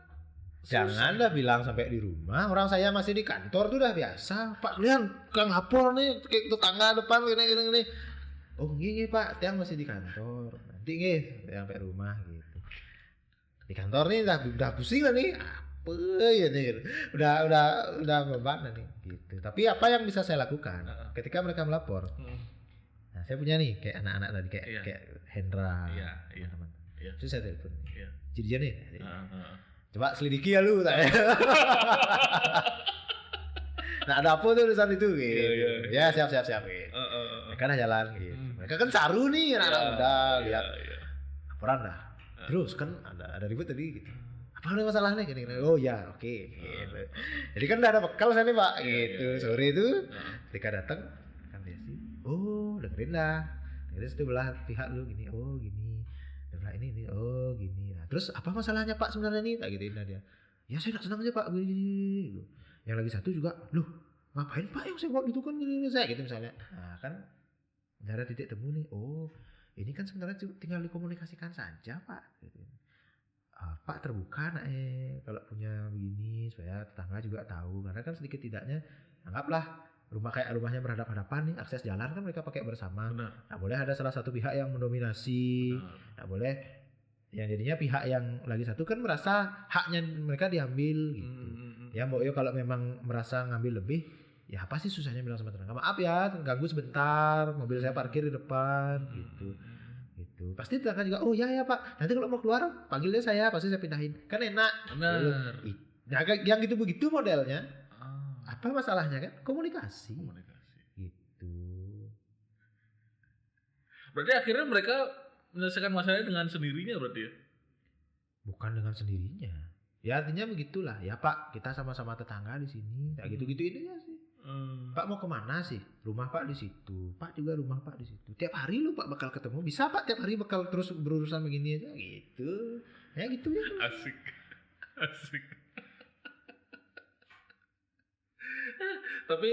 [SPEAKER 1] Jangan dah bilang sampai di rumah, orang saya masih di kantor tuh udah biasa. Pak kalian kang lapor nih kayak tetangga depan gini. Oh gini Pak, tiang masih di kantor. Nanti nih sampai rumah gitu. Di kantor nih udah pusing lah nih. Apa ya nih? Udah beban nih gitu. Tapi apa yang bisa saya lakukan ketika mereka melapor? Nah, saya punya nih kayak anak-anak tadi kayak Hendra, teman-teman. Terus saya telepon. Jadi dia nih. Coba selidiki ya lu tanya. Nah ada apa tuh urusan itu gitu. Ya siap gitu. Mereka dah jalan gitu. Mereka kan saru nih anak-anak muda lihat. Laporan dah. Terus kan ada ribut tadi gitu. Apa nih masalahnya gini. Oh ya oke. Gitu. Jadi kan udah ada bekal saya nih Pak gitu. Sore itu ketika datang kan dia sih. Oh dengerin dah. Dengerin sebelah pihak lu gini. Oh gini. Sebelah ini. Oh gini. Nah, terus apa masalahnya Pak sebenarnya nih? Tak gituin dia. Ya saya nggak senang aja Pak gini. Yang lagi satu juga, loh ngapain Pak yang sewot gitu kan gini saya gitu misalnya. Nah kan ada titik temu nih. Oh ini kan sebenarnya tinggal dikomunikasikan saja Pak. Gitu. Pak terbuka nak kalau punya begini supaya tetangga juga tahu. Karena kan sedikit tidaknya anggaplah rumahnya berhadapan-hadapan nih, akses jalan kan mereka pakai bersama. Nggak boleh ada salah satu pihak yang mendominasi. Nggak boleh yang jadinya pihak yang lagi satu kan merasa haknya mereka diambil gitu. Ya Mbok Yo kalau memang merasa ngambil lebih, ya apa sih susahnya bilang sama tetangga, maaf ya ganggu sebentar, mobil saya parkir di depan gitu. Gitu. Pasti tetangga juga, oh ya Pak, nanti kalau mau keluar panggilnya saya, pasti saya pindahin. Kan enak.
[SPEAKER 2] Benar.
[SPEAKER 1] Nah, yang gitu begitu modelnya. Apa masalahnya kan? Komunikasi. Gitu.
[SPEAKER 2] Berarti akhirnya mereka menyelesaikan masalahnya dengan sendirinya berarti ya?
[SPEAKER 1] Bukan dengan sendirinya. Ya artinya begitulah. Ya Pak, kita sama-sama tetangga di sini. Kayak gitu-gitu ini ya sih. Pak mau kemana sih? Rumah Pak di situ. Pak juga rumah Pak di situ. Tiap hari lu Pak bakal ketemu. Bisa Pak tiap hari bakal terus berurusan begini aja gitu. Ya gitu ya.
[SPEAKER 2] Asik. Tapi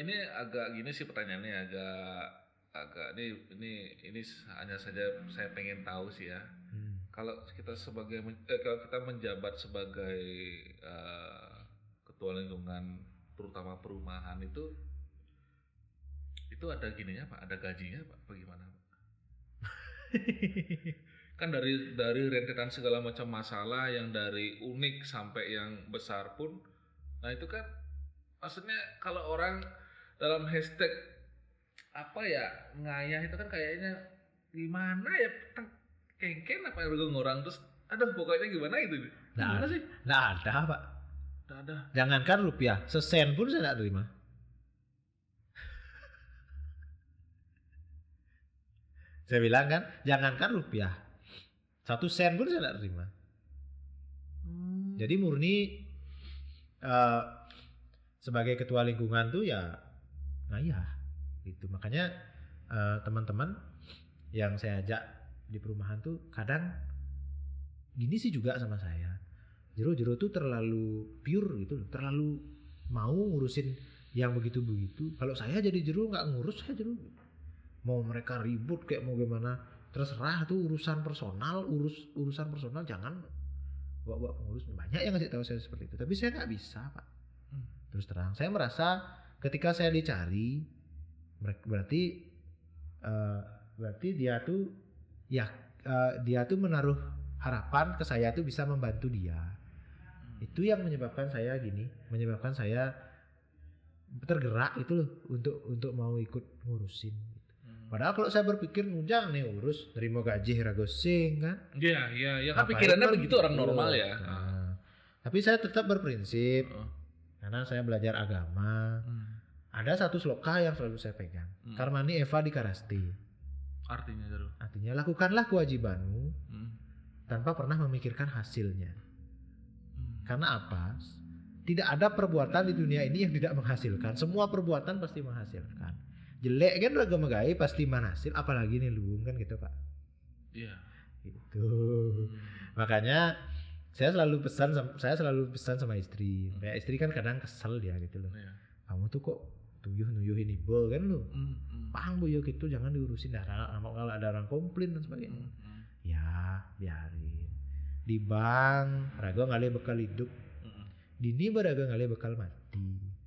[SPEAKER 2] ini agak gini sih pertanyaannya, agak ini hanya saja saya pengen tahu sih ya. Kalau kita kalau kita menjabat sebagai ketua lingkungan terutama perumahan itu ada gininya Pak, ada gajinya Pak, bagaimana Pak? Kan dari rentetan segala macam masalah yang dari unik sampai yang besar pun, nah itu kan maksudnya kalau orang dalam hashtag apa ya ngayah itu kan kayaknya gimana ya kengken apa yang orang terus aduh pokoknya gimana itu gimana sih?
[SPEAKER 1] Nggak ada Pak.
[SPEAKER 2] Nggak ada. Jangankan
[SPEAKER 1] rupiah, sesen pun saya nggak terima. Saya bilang kan, jangankan rupiah, 1 sen pun saya nggak terima. Jadi murni sebagai ketua lingkungan tuh ya ngayah gitu. Makanya teman-teman yang saya ajak di perumahan tuh kadang gini sih juga sama saya. Jero tuh terlalu pure gitu loh, terlalu mau ngurusin yang begitu-begitu. Kalau saya jadi Jero nggak ngurus, saya Jero mau mereka ribut kayak mau gimana terserah tuh urusan personal, urusan personal jangan bawa pengurus. Banyak yang ngasih tahu saya seperti itu, tapi saya nggak bisa Pak. Terus terang saya merasa ketika saya dicari, berarti berarti dia tuh ya dia tuh menaruh harapan ke saya tuh bisa membantu dia. Itu yang menyebabkan saya tergerak itu loh untuk mau ikut ngurusin. Padahal kalau saya berpikir nujang nih urus terima gaji ragosing kan.
[SPEAKER 2] Iya kan pikirannya begitu orang normal ya.
[SPEAKER 1] Nah, tapi saya tetap berprinsip karena saya belajar agama. Ada satu sloka yang selalu saya pegang. Karmani Eva di Karasti. Artinya lakukanlah kewajibanmu tanpa pernah memikirkan hasilnya. Karena apa? Tidak ada perbuatan di dunia ini yang tidak menghasilkan. Semua perbuatan pasti menghasilkan. Jelek kan udah megai pasti manasil, apalagi nih luung kan gitu Pak.
[SPEAKER 2] Iya.
[SPEAKER 1] Gitu. Makanya saya selalu pesan sama istri. Kayak istri kan kadang kesel dia gitu loh.
[SPEAKER 2] Iya.
[SPEAKER 1] Kamu tuh kok nuyuhin ibu kan lu. Paham bu ya gitu, jangan diurusin kalau ada orang komplain dan sebagainya. Ya biarin. Di bank raga ngale bekal hidup. Dini beraga ngale bekal mati.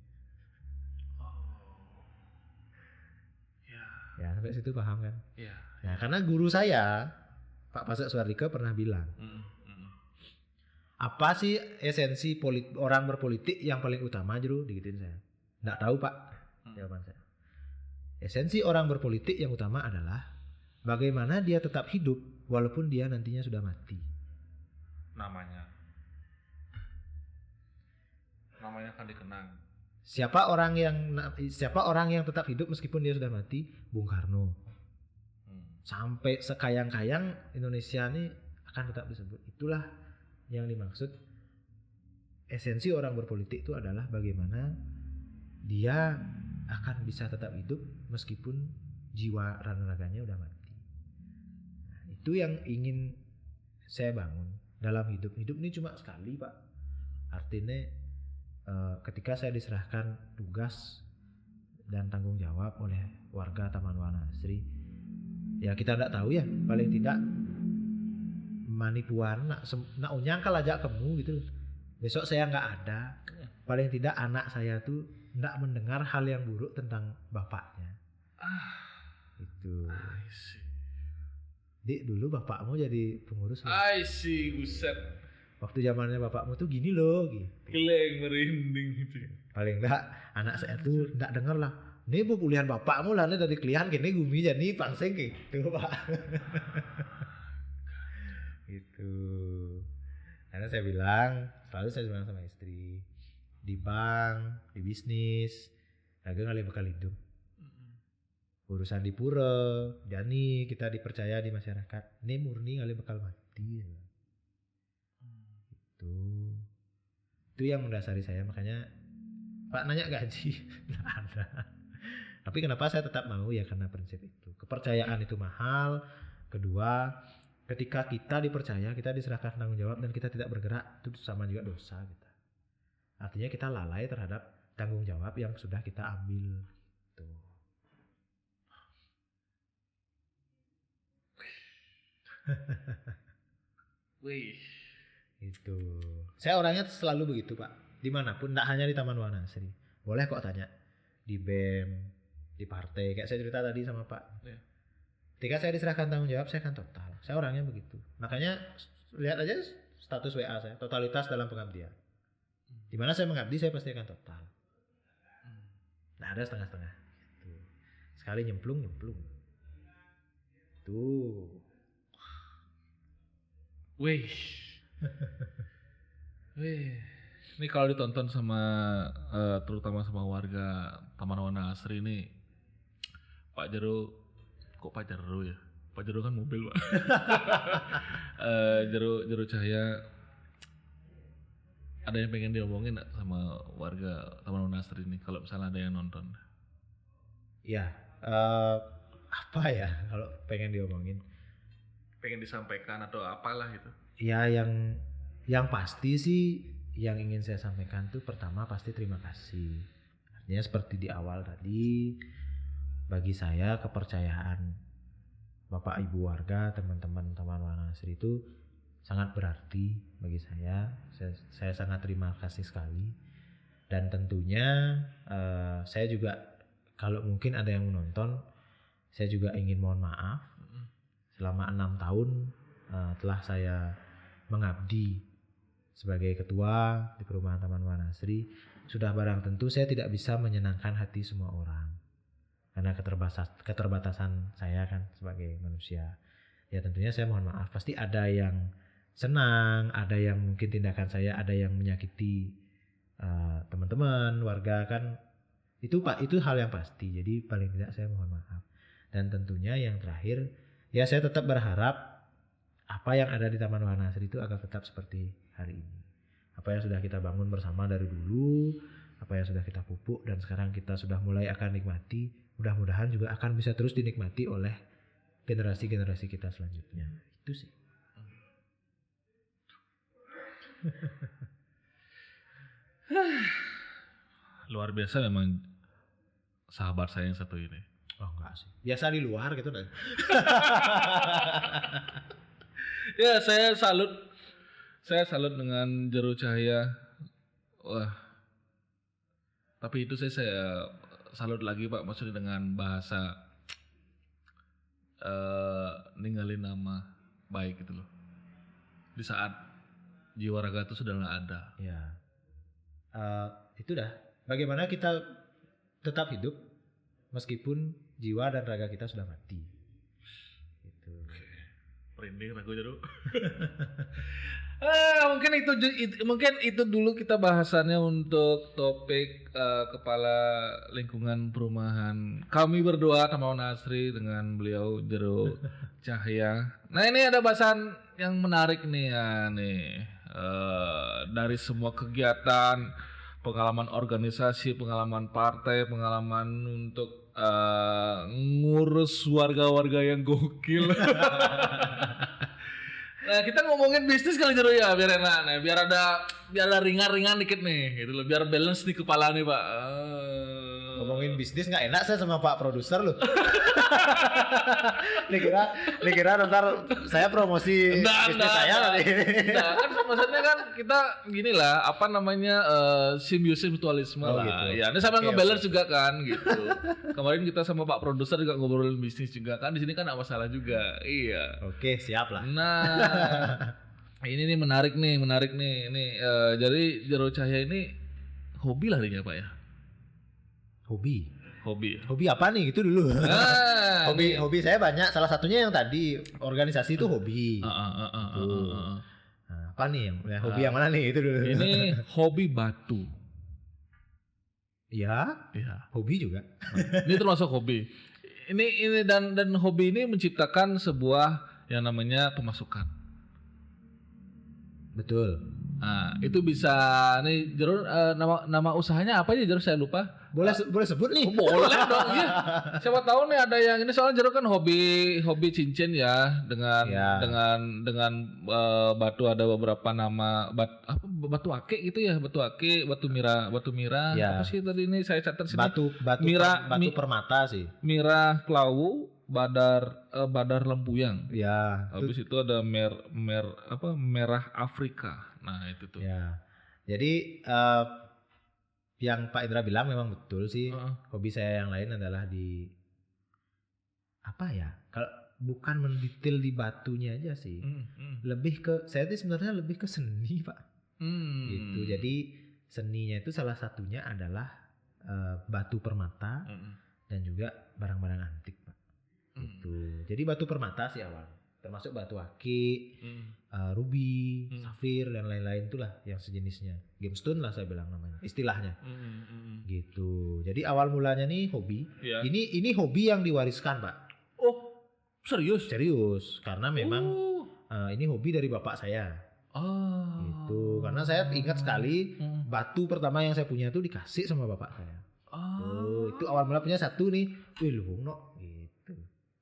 [SPEAKER 1] Ya sampai situ paham kan?
[SPEAKER 2] Iya.
[SPEAKER 1] Nah karena guru saya Pak Pasek Suardika pernah bilang, apa sih esensi orang berpolitik yang paling utama Juru? Digituin saya. Nggak tahu Pak jawaban saya. Esensi orang berpolitik yang utama adalah bagaimana dia tetap hidup walaupun dia nantinya sudah mati.
[SPEAKER 2] Namanya akan dikenang.
[SPEAKER 1] Siapa orang yang tetap hidup meskipun dia sudah mati? Bung Karno. Sampai sekayang-kayang Indonesia ini akan tetap disebut. Itulah yang dimaksud esensi orang berpolitik itu adalah bagaimana dia akan bisa tetap hidup meskipun jiwa dan raganya udah mati. Nah, itu yang ingin saya bangun dalam hidup. Hidup ini cuma sekali Pak. Artinya ketika saya diserahkan tugas dan tanggung jawab oleh warga Taman Wana Asri, ya kita tidak tahu ya, paling tidak manipuan nak unyangkal aja kamu gitu. Besok saya nggak ada, paling tidak anak saya tuh tidak mendengar hal yang buruk tentang bapaknya. Itu. Dik, dulu bapakmu jadi pengurus.
[SPEAKER 2] Buset.
[SPEAKER 1] Waktu zamannya bapakmu tuh gini loh gitu.
[SPEAKER 2] Keleng merinding gitu.
[SPEAKER 1] Paling enggak anak saya tuh enggak denger lah. Ini bu kuliah bapakmu lah dari klien gini gumi jadi pangseng gitu Pak. Gitu. Karena saya selalu bilang sama istri, di bank, di bisnis, agak ngalih bakal hidup. Urusan di pura, jani kita dipercaya di masyarakat. Ini murni ngalih bakal mati. Itu yang mendasari saya, makanya Pak nanya gaji nggak ada. Tapi kenapa saya tetap mau ya karena prinsip itu. Kepercayaan itu mahal. Kedua, ketika kita dipercaya, kita diserahkan tanggung jawab dan kita tidak bergerak, itu sama juga dosa kita. Artinya kita lalai terhadap tanggung jawab yang sudah kita ambil. Tuh.
[SPEAKER 2] Wih.
[SPEAKER 1] Itu. Saya orangnya selalu begitu Pak. Dimanapun, tidak hanya di Taman Wana Asri. Boleh kok tanya di BEM, di partai. Kayak saya cerita tadi sama Pak.
[SPEAKER 2] Ya.
[SPEAKER 1] Ketika saya diserahkan tanggung jawab, saya akan total. Saya orangnya begitu. Makanya lihat aja status WA saya, totalitas dalam pengabdian. Di mana saya mengabdi, saya pasti akan total. Nah ada setengah-setengah. Tuh. Sekali nyemplung. Tuh.
[SPEAKER 2] Wih. Ini kalau ditonton sama terutama sama warga Taman Wana Asri ini, Pak Jero, kok Pak Jero ya? Pak Jero kan mobil Pak. Jero Cahya, ada yang pengen diomongin sama warga Taman Wana Asri ini kalau misalnya ada yang nonton?
[SPEAKER 1] Ya, apa ya kalau pengen diomongin?
[SPEAKER 2] Pengen disampaikan atau apalah gitu?
[SPEAKER 1] Ya yang pasti sih yang ingin saya sampaikan tuh pertama pasti terima kasih. Artinya seperti di awal tadi, bagi saya kepercayaan Bapak Ibu warga, teman-teman Taman Wana Asri itu sangat berarti bagi saya. Saya sangat terima kasih sekali. Dan tentunya saya juga kalau mungkin ada yang menonton, saya juga ingin mohon maaf selama 6 tahun telah saya mengabdi sebagai ketua di perumahan Taman Wanasri. Sudah barang tentu saya tidak bisa menyenangkan hati semua orang karena keterbatasan saya kan sebagai manusia. Ya tentunya saya mohon maaf, pasti ada yang senang, ada yang mungkin tindakan saya ada yang menyakiti teman-teman, warga kan, itu Pak, itu hal yang pasti. Jadi paling tidak saya mohon maaf. Dan tentunya yang terakhir, ya saya tetap berharap apa yang ada di Taman Wanasri itu akan tetap seperti hari ini. Apa yang sudah kita bangun bersama dari dulu, apa yang sudah kita pupuk dan sekarang kita sudah mulai akan nikmati, mudah-mudahan juga akan bisa terus dinikmati oleh generasi-generasi kita selanjutnya. Itu sih.
[SPEAKER 2] Luar biasa memang sahabat saya yang satu ini.
[SPEAKER 1] Oh enggak sih. Biasa di luar gitu deh.
[SPEAKER 2] Ya, saya salut dengan Jero Cahaya. Wah. Tapi itu saya salut lagi Pak, maksudnya dengan bahasa ninggalin nama baik gitu loh. Di saat jiwa raga itu sudah nggak ada.
[SPEAKER 1] Ya. Itu dah. Bagaimana kita tetap hidup meskipun jiwa dan raga kita sudah mati. Gitu.
[SPEAKER 2] Merinding aku Jero. Mungkin itu dulu kita bahasannya untuk topik kepala lingkungan perumahan kami berdua Taman Wanasri dengan beliau Jero Cahaya. Nah ini ada bahasan yang menarik nih ya nih dari semua kegiatan, pengalaman organisasi, pengalaman partai, pengalaman untuk ngurus warga-warga yang gokil. Nah kita ngomongin bisnis kali Jero ya, biar enak nih, biar ada ringan-ringan dikit nih gitu loh, biar balance di kepala nih Pak.
[SPEAKER 1] Ngomongin bisnis nggak enak saya sama Pak produser loh. Dikira ntar saya promosi bisnis saya nanti.
[SPEAKER 2] Nah kan maksudnya kan kita gini lah, apa namanya simbiosis mutualisme lah. Gitu. Ya ini sama ngebalance juga kan gitu. Kemarin kita sama Pak produser juga ngobrolin bisnis juga kan, di sini kan nggak masalah juga. Iya.
[SPEAKER 1] Oke siap lah.
[SPEAKER 2] Nah ini nih menarik nih. Ini jadi Jero Cahaya ini hobi lah dia Pak ya. Hobi
[SPEAKER 1] apa nih gitu dulu. Hobi saya banyak, salah satunya yang tadi organisasi itu hobi. Nah, apa nih yang hobi yang mana nih itu dulu.
[SPEAKER 2] Ini hobi batu.
[SPEAKER 1] Iya. Hobi juga.
[SPEAKER 2] Ini termasuk hobi. Ini dan hobi ini menciptakan sebuah yang namanya pemasukan.
[SPEAKER 1] Betul.
[SPEAKER 2] Nah, itu bisa nih Jero nama usahanya apa aja Jero saya lupa.
[SPEAKER 1] Boleh sebut nih.
[SPEAKER 2] Boleh dong ya. Siapa tahu nih ada yang ini, soalnya Jero kan hobi cincin ya dengan batu, ada beberapa nama batu ake gitu ya, batu ake, batu mira. Ya. Apa sih tadi ini saya catat sini?
[SPEAKER 1] Batu permata sih.
[SPEAKER 2] Mira Klawu, badar lempuyang.
[SPEAKER 1] Ya.
[SPEAKER 2] Habis itu ada merah Afrika. Nah, itu tuh.
[SPEAKER 1] Ya. Jadi yang Pak Indra bilang memang betul sih. Hobi saya yang lain adalah di apa ya? Kalau bukan mendetail di batunya aja sih. Lebih ke saya tuh sebenarnya lebih ke seni, Pak. Gitu. Jadi seninya itu salah satunya adalah batu permata dan juga barang-barang antik, Pak. Gitu. Jadi batu permata sih awal. Termasuk batu aki, ruby, safir dan lain-lain itulah yang sejenisnya. Gemstone lah saya bilang namanya, istilahnya. Gitu. Jadi awal mulanya nih hobi. Yeah. Ini hobi yang diwariskan, Pak.
[SPEAKER 2] Oh, serius?
[SPEAKER 1] Serius, karena memang ini hobi dari bapak saya. Gitu. Karena saya ingat sekali batu pertama yang saya punya itu dikasih sama bapak saya. Itu awal mula punya satu nih. Wih, lu no gitu.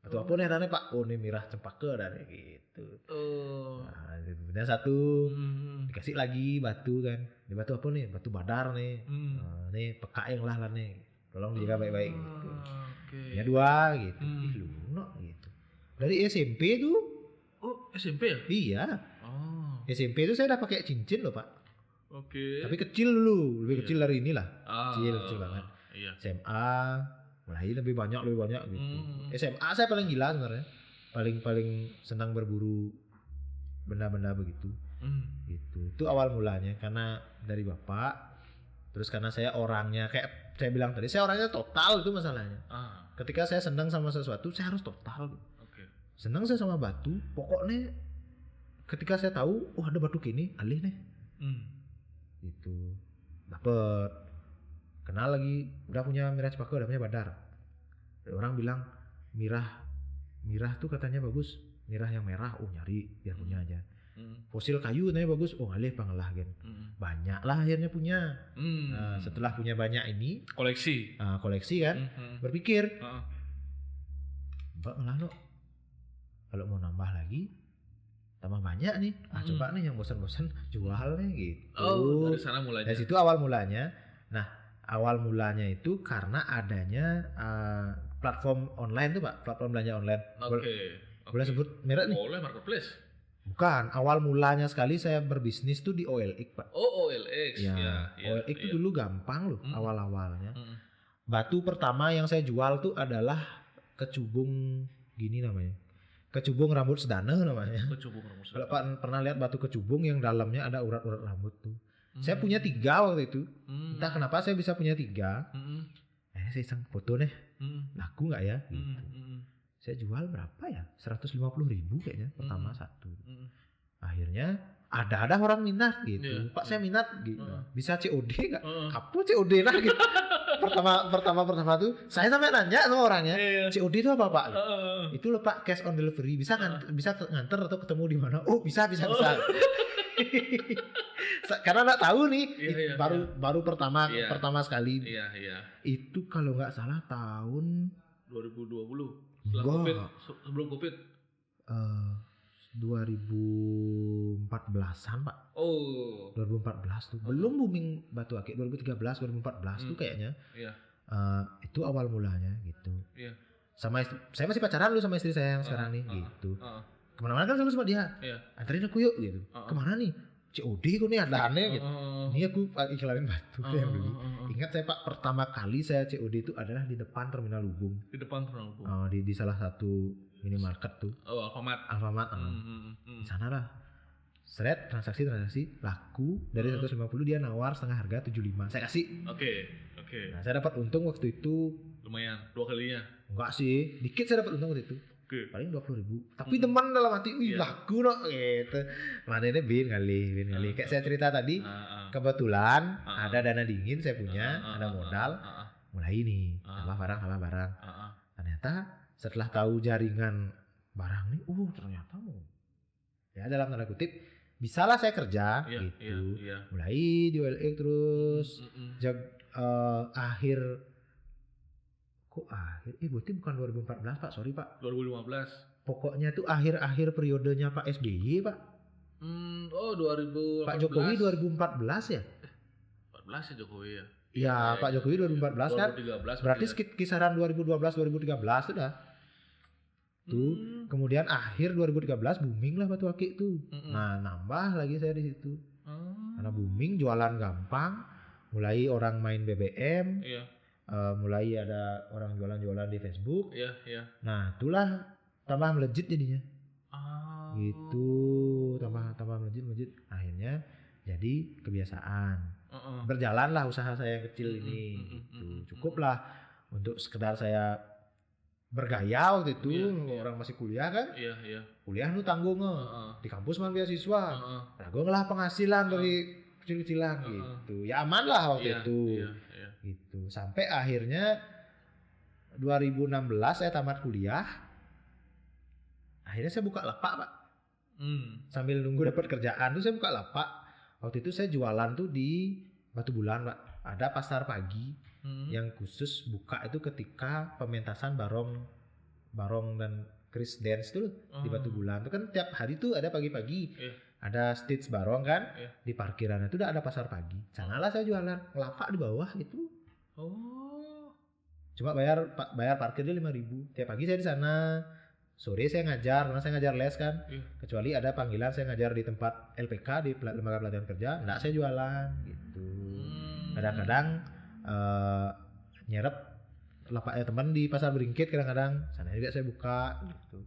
[SPEAKER 1] Atau apa nih namanya Pak? Oh, ini mirah cempaka dan gitu. Nah, punya satu, dikasih lagi batu kan. Ini batu apa nih? Batu badar nih. Nah, nih pekaeng lah nih. Tolong dijaga baik-baik gitu. Ya dua gitu. Luno gitu. Dari SMP tuh.
[SPEAKER 2] Oh, SMP ya?
[SPEAKER 1] Iya. SMP itu saya udah pakai cincin loh, Pak.
[SPEAKER 2] Oke.
[SPEAKER 1] Tapi kecil dulu, lebih
[SPEAKER 2] Iya.
[SPEAKER 1] kecil dari inilah.
[SPEAKER 2] Ah,
[SPEAKER 1] Kecil banget.
[SPEAKER 2] Iya.
[SPEAKER 1] SMA mulai lebih banyak gitu.
[SPEAKER 2] Hmm.
[SPEAKER 1] SMA saya paling gila sebenarnya. Paling senang berburu benda-benda begitu. Gitu. Itu awal mulanya karena dari bapak. Terus karena saya orangnya kayak saya bilang tadi, saya orangnya total itu masalahnya. Ketika saya senang sama sesuatu, saya harus total.
[SPEAKER 2] Oke.
[SPEAKER 1] Senang saya sama batu, pokoknya ketika saya tahu, oh ada batu gini, alih nih. Gitu. Dapet. Kenal lagi, udah punya Mirah Cepaka, udah punya Badar. Ada orang bilang Mirah tuh katanya bagus, Mirah yang merah, oh nyari biar punya aja. Fosil kayu katanya bagus, oh ngalih pangelah gen. Banyak lah akhirnya punya. Nah, setelah punya banyak ini, koleksi kan, berpikir, Mbak ngelah no, kalau mau nambah lagi, tambah banyak nih, coba nih yang bosan-bosan jual nih gitu.
[SPEAKER 2] Oh, dari sana mulanya.
[SPEAKER 1] Dari situ awal mulanya. Nah, awal mulanya itu karena adanya platform online tuh Pak, platform belanja online. Boleh sebut merek nih?
[SPEAKER 2] Boleh, marketplace.
[SPEAKER 1] Bukan, awal mulanya sekali saya berbisnis tuh di OLX Pak.
[SPEAKER 2] Oh, OLX.
[SPEAKER 1] Ya, OLX itu dulu gampang loh awal-awalnya. Batu pertama yang saya jual tuh adalah kecubung gini namanya. Kecubung rambut sedana namanya. Kalau Pak pernah lihat batu kecubung yang dalamnya ada urat-urat rambut tuh. Saya punya 3 waktu itu. Entah kenapa saya bisa punya 3. Saya iseng foto nih. Laku nggak ya? Gitu. Saya jual berapa ya? 150.000 kayaknya pertama satu. Akhirnya ada orang minat gitu. Pak saya minat gitu. Bisa COD nggak? Apa COD lah gitu. pertama tuh saya sampai nanya sama orangnya, COD itu apa Pak? Itu loh Pak, cash on delivery. Bisa nganter atau ketemu di mana? Oh bisa. Karena nggak tahu nih, baru pertama sekali. Itu kalau nggak salah tahun
[SPEAKER 2] 2020. Sebelum COVID.
[SPEAKER 1] 2014-an Pak.
[SPEAKER 2] Oh.
[SPEAKER 1] 2014 tuh. Belum booming batu akik. 2013, 2014 tuh kayaknya. Itu awal mulanya gitu. Saya masih pacaran dulu sama istri saya yang sekarang nih gitu. Kemana-mana kan selalu sama dia. Anterin aku yuk gitu. Kemana nih? COD kok nih ada aneh gitu. Ini aku iklanin batu yang beli. Ingat saya Pak, pertama kali saya COD itu adalah di depan Terminal Lubung.
[SPEAKER 2] Di depan Terminal Lubung.
[SPEAKER 1] Di salah satu minimarket tuh.
[SPEAKER 2] Oh,
[SPEAKER 1] Alfamart. Di sana lah. Seret transaksi laku dari 150 dia nawar setengah harga 75. Saya kasih.
[SPEAKER 2] Oke.
[SPEAKER 1] Nah, saya dapat untung waktu itu
[SPEAKER 2] lumayan 2 kalinya.
[SPEAKER 1] Enggak sih, dikit saya dapat untung waktu itu. Paling 20.000. Tapi teman dalam hati, laku no gitu. Mana ini bin kali. Kayak saya cerita tadi, kebetulan ada dana dingin saya punya, ada modal. Mulai nih, tambah barang. Ternyata setelah tahu jaringan barang nih, ternyata ya dalam tanda kutip bisalah saya kerja gitu. Mulai di OLX terus akhir berarti bukan 2014 Pak, sorry Pak.
[SPEAKER 2] 2015.
[SPEAKER 1] Pokoknya tuh akhir periodenya Pak SBY Pak.
[SPEAKER 2] 2014.
[SPEAKER 1] Pak Jokowi 2014 ya?
[SPEAKER 2] 14 ya Jokowi ya.
[SPEAKER 1] Iya, Pak Jokowi 2014 kan.
[SPEAKER 2] 2013.
[SPEAKER 1] Berarti kisaran 2012-2013 sudah. Tuh, kemudian akhir 2013 booming lah batu akik tuh. Nah, nambah lagi saya di situ. Karena booming, jualan gampang, mulai orang main BBM. Mulai ada orang jualan di Facebook. Nah, itulah tambah melejit jadinya. Gitu, tambah melejit. Akhirnya jadi kebiasaan. Berjalanlah usaha saya yang kecil ini. Gitu. Cukuplah untuk sekedar saya bergaya waktu itu. Orang masih kuliah kan? Kuliah nu tanggung di kampus man beasiswa. Tanggung lah penghasilan dari kecil-kecilan gitu. Ya aman lah waktu itu. Gitu. Sampai akhirnya 2016 saya tamat kuliah. Akhirnya saya buka lapak Pak. Sambil nunggu dapat kerjaan tuh saya buka lapak. Waktu itu saya jualan tuh di Batu Bulan Pak. Ada pasar pagi yang khusus buka itu ketika pementasan Barong dan Chris Dance tuh di Batu Bulan. Itu kan tiap hari tuh ada pagi-pagi. Ada stage Barong kan. Di parkiran itu udah ada pasar pagi. Sanalah saya jualan. Lapak di bawah gitu. Cuma bayar parkirnya 5.000. Tiap pagi saya di sana Sore saya ngajar, karena saya ngajar les kan.
[SPEAKER 2] Iya.
[SPEAKER 1] Kecuali ada panggilan saya ngajar di tempat LPK di lembaga pelatihan kerja, enggak saya jualan gitu. Kadang-kadang nyerap lapaknya teman di pasar Beringkit, kadang-kadang sana juga saya buka gitu.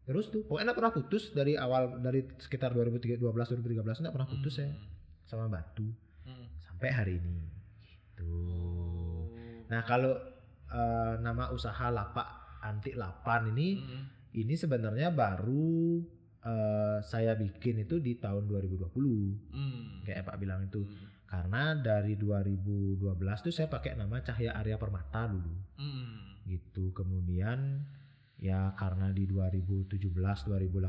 [SPEAKER 1] Terus tuh pokoknya enggak pernah putus dari awal, dari sekitar 2012 2013 enggak pernah putus saya sama Batu sampai hari ini gitu. Nah, kalau nama usaha Lapak Antik Lapan ini sebenarnya baru saya bikin itu di tahun 2020. Kayak Pak bilang itu. Karena dari 2012 tuh saya pakai nama Cahya Arya Permata dulu. Gitu. Kemudian ya karena di 2017 2018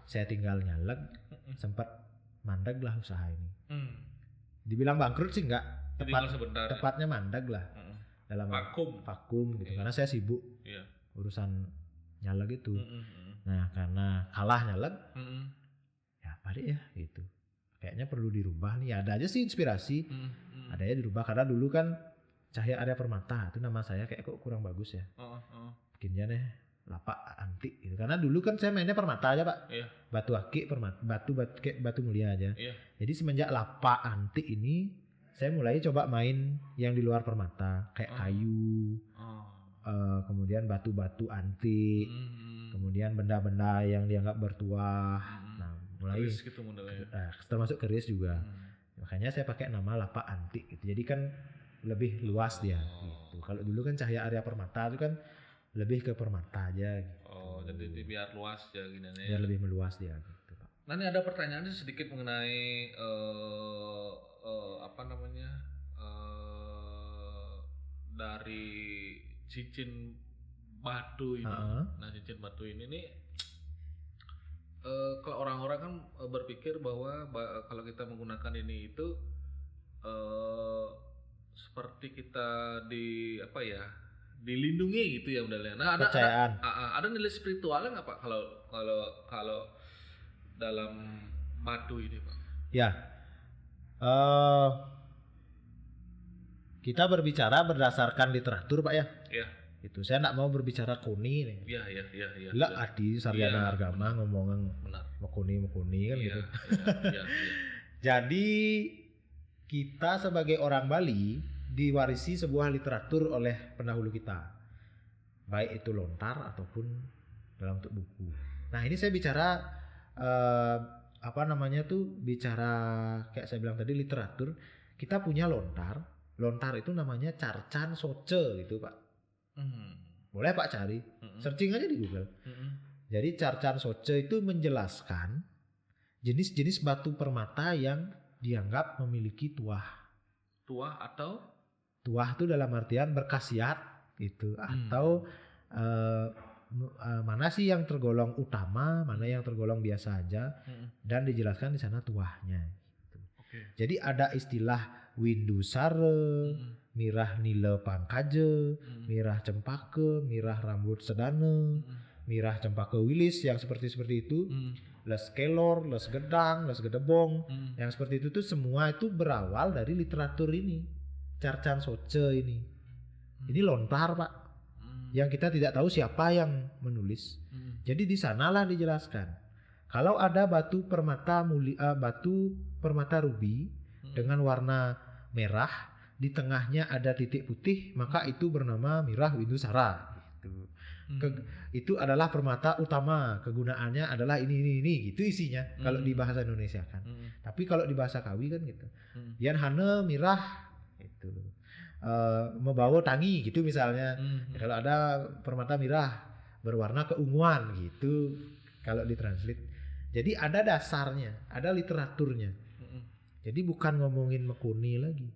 [SPEAKER 1] saya tinggal nyaleg, sempat mandeg lah usaha ini. Dibilang bangkrut sih enggak, tepatnya mandeg lah. Dalam vakum gitu. Karena saya sibuk urusan nyaleg itu. Nah, karena kalah nyaleg, ya balik ya gitu. Kayaknya perlu dirubah nih. Ada aja sih inspirasi. Ada ya dirubah karena dulu kan Cahya Arya Permata itu nama saya kayak kok kurang bagus ya. Bikinnya deh Lapak Antik gitu. Karena dulu kan saya mainnya permata aja, Pak. Batu akik, permata, batu mulia aja. Jadi semenjak Lapak Antik ini saya mulai coba main yang di luar permata, kayak kayu. Kemudian batu-batu antik. Kemudian benda-benda yang dianggap bertuah. Nah, mulai
[SPEAKER 2] keris gitu modelnya.
[SPEAKER 1] Termasuk keris juga. Makanya saya pakai nama Lapak Antik gitu. Jadi kan lebih luas dia gitu. Kalau dulu kan Cahya Arya Permata itu kan lebih ke permata aja gitu.
[SPEAKER 2] Jadi biar luas ya gini nih.
[SPEAKER 1] Biar lebih meluas dia gitu, Pak.
[SPEAKER 2] Nah, ini ada pertanyaan sedikit mengenai apa namanya? Dari cincin batu ini. Nah, cincin batu ini nih kalau orang-orang kan berpikir bahwa kalau kita menggunakan ini itu seperti kita dilindungi gitu ya modelnya. Nah, ada nilai spiritualnya nggak Pak kalau dalam batu ini, Pak?
[SPEAKER 1] Ya. Kita berbicara berdasarkan literatur, Pak ya.
[SPEAKER 2] Iya.
[SPEAKER 1] Itu saya enggak mau berbicara koni nih.
[SPEAKER 2] Iya.
[SPEAKER 1] Lah Adi sarjana agama ngomongin mekuni kan gitu. Iya. Jadi kita sebagai orang Bali diwarisi sebuah literatur oleh pendahulu kita, baik itu lontar ataupun dalam bentuk buku. Nah, ini saya bicara bicara kayak saya bilang tadi literatur. Kita punya lontar itu namanya Carcan Soce gitu, Pak. Boleh Pak cari, searching aja di Google. Jadi Carcan Soce itu menjelaskan jenis-jenis batu permata yang dianggap memiliki tuah
[SPEAKER 2] atau
[SPEAKER 1] tuah itu dalam artian berkhasiat gitu, atau mana sih yang tergolong utama, mana yang tergolong biasa aja, dan dijelaskan di sana tuahnya gitu. Jadi ada istilah windu sare, mirah nila pangkaje, mirah cempaka, mirah rambut sedane, mirah cempaka wilis yang seperti itu, les kelor, les gedang, les gedebong, yang seperti itu tuh semua itu berawal dari literatur ini. Carcan Soce ini. Ini lontar, Pak. Yang kita tidak tahu siapa yang menulis. Jadi di sanalah dijelaskan. Kalau ada batu permata rubi dengan warna merah, di tengahnya ada titik putih, maka itu bernama mirah windusara. Itu adalah permata utama, kegunaannya adalah ini gitu isinya kalau di bahasa Indonesia kan. Tapi kalau di bahasa Kawi kan gitu. Yan hane mirah itu membawa tangi gitu misalnya. Kalau ada permata mirah berwarna keunguan gitu kalau ditranslate. Jadi ada dasarnya, ada literaturnya. Jadi bukan ngomongin mekuni lagi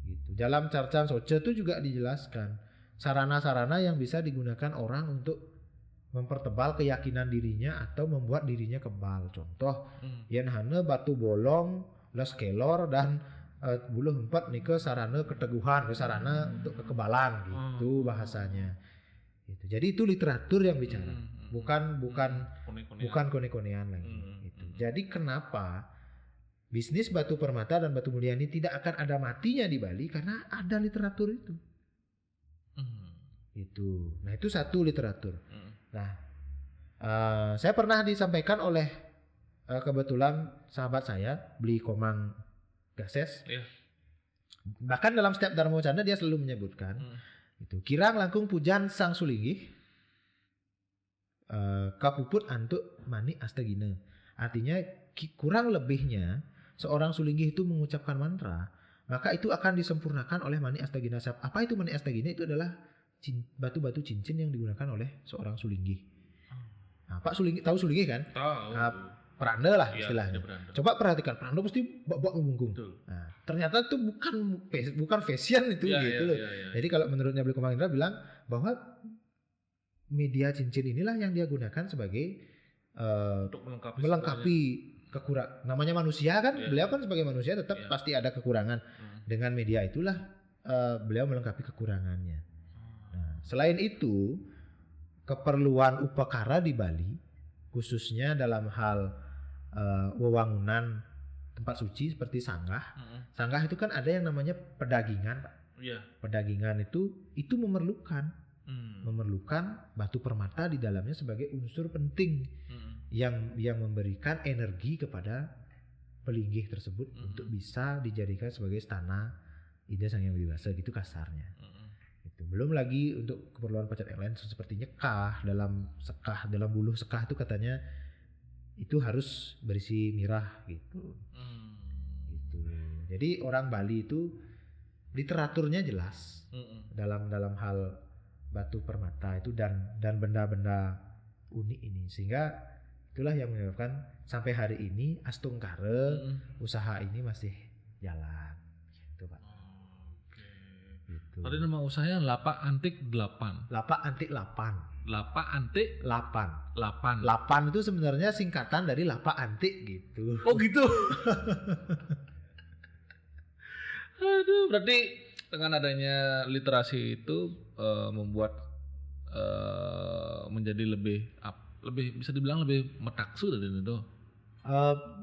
[SPEAKER 1] gitu. Dalam Carcan Soce itu juga dijelaskan sarana-sarana yang bisa digunakan orang untuk mempertebal keyakinan dirinya atau membuat dirinya kebal. Contoh, yen hane batu bolong, les kelor, dan buluh empat nika sarana keteguhan, sarana untuk kekebalan gitu bahasanya. Gitu. Jadi itu literatur yang bicara, bukan kone-konean lagi. Gitu. Jadi kenapa bisnis batu permata dan batu mulia ini tidak akan ada matinya di Bali, karena ada literatur itu. Itu. Nah, itu satu literatur. Nah, Saya pernah disampaikan oleh kebetulan sahabat saya beli Komang Gases.
[SPEAKER 2] Iya.
[SPEAKER 1] Bahkan dalam setiap Dharma Canda dia selalu menyebutkan itu kirang langkung pujan sang sulinggih kapuput antuk mani astagina. Artinya kurang lebihnya seorang sulinggih itu mengucapkan mantra, maka itu akan disempurnakan oleh mani astagina. Apa itu mani astagina? Itu adalah batu-batu cincin yang digunakan oleh seorang sulinggih. Nah, Pak Sulinggih tahu sulinggih kan?
[SPEAKER 2] Tahu.
[SPEAKER 1] Peranda lah
[SPEAKER 2] Iya,
[SPEAKER 1] istilahnya.
[SPEAKER 2] beranda.
[SPEAKER 1] Coba perhatikan, peranda pasti bak-bak membungkung. Nah, ternyata itu bukan fashion itu gitu loh.
[SPEAKER 2] Iya.
[SPEAKER 1] Jadi kalau menurutnya Beli Komang Indra bilang bahwa media cincin inilah yang dia gunakan sebagai
[SPEAKER 2] Untuk
[SPEAKER 1] melengkapi kekurangan. Namanya manusia kan,
[SPEAKER 2] Iya.
[SPEAKER 1] beliau kan sebagai manusia tetap
[SPEAKER 2] Iya.
[SPEAKER 1] pasti ada kekurangan. Dengan media itulah beliau melengkapi kekurangannya. Nah, selain itu keperluan upakara di Bali khususnya dalam hal wewangunan tempat suci seperti sanggah. Sanggah itu kan ada yang namanya pedagingan, Pak.
[SPEAKER 2] Iya.
[SPEAKER 1] Pedagingan itu memerlukan batu permata di dalamnya sebagai unsur penting yang memberikan energi kepada pelinggih tersebut untuk bisa dijadikan sebagai stana Ida Sang Hyang Widi Wasa gitu kasarnya. Itu belum lagi untuk keperluan pacat yang lain seperti nyekah dalam buluh sekah itu katanya itu harus berisi mirah gitu. Gitu. Jadi orang Bali itu literaturnya jelas dalam hal batu permata itu dan benda-benda unik ini, sehingga itulah yang menyebabkan sampai hari ini Astungkare usaha ini masih jalan gitu, Pak. Gitu.
[SPEAKER 2] Tadi nama usahanya Lapak Antik 8.
[SPEAKER 1] Lapak Antik 8.
[SPEAKER 2] Lapak Antik
[SPEAKER 1] 8.
[SPEAKER 2] 8.
[SPEAKER 1] 8 itu sebenarnya singkatan dari lapak antik gitu.
[SPEAKER 2] Oh gitu. Aduh, berarti dengan adanya literasi itu membuat menjadi lebih bisa dibilang lebih metaksu dari itu.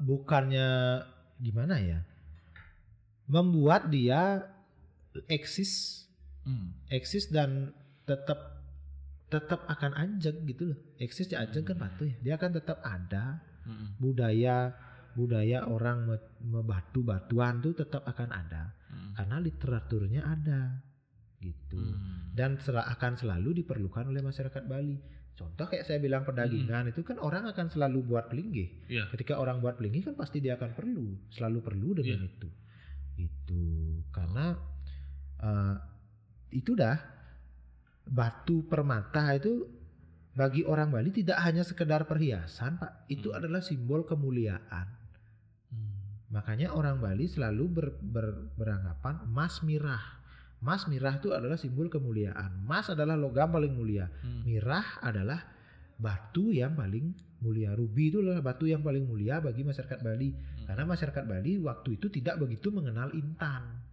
[SPEAKER 1] Bukannya gimana ya? Membuat dia eksis dan tetap akan ajeg gitu loh. Eksis ya ajeg kan patuh ya. Dia akan tetap ada. Budaya orang batu-batuan tuh tetap akan ada. Karena literaturnya ada gitu. Dan akan selalu diperlukan oleh masyarakat Bali. Contoh kayak saya bilang pedagingan itu kan orang akan selalu buat pelinggih.
[SPEAKER 2] Yeah.
[SPEAKER 1] Ketika orang buat pelinggih kan pasti dia akan selalu perlu dengan itu. Gitu. Karena itu dah batu permata itu bagi orang Bali tidak hanya sekedar perhiasan, Pak. Itu adalah simbol kemuliaan. Makanya orang Bali selalu beranggapan emas mirah. Emas mirah itu adalah simbol kemuliaan. Emas adalah logam paling mulia. Mirah adalah batu yang paling mulia. Rubi itu adalah batu yang paling mulia bagi masyarakat Bali. Karena masyarakat Bali waktu itu tidak begitu mengenal intan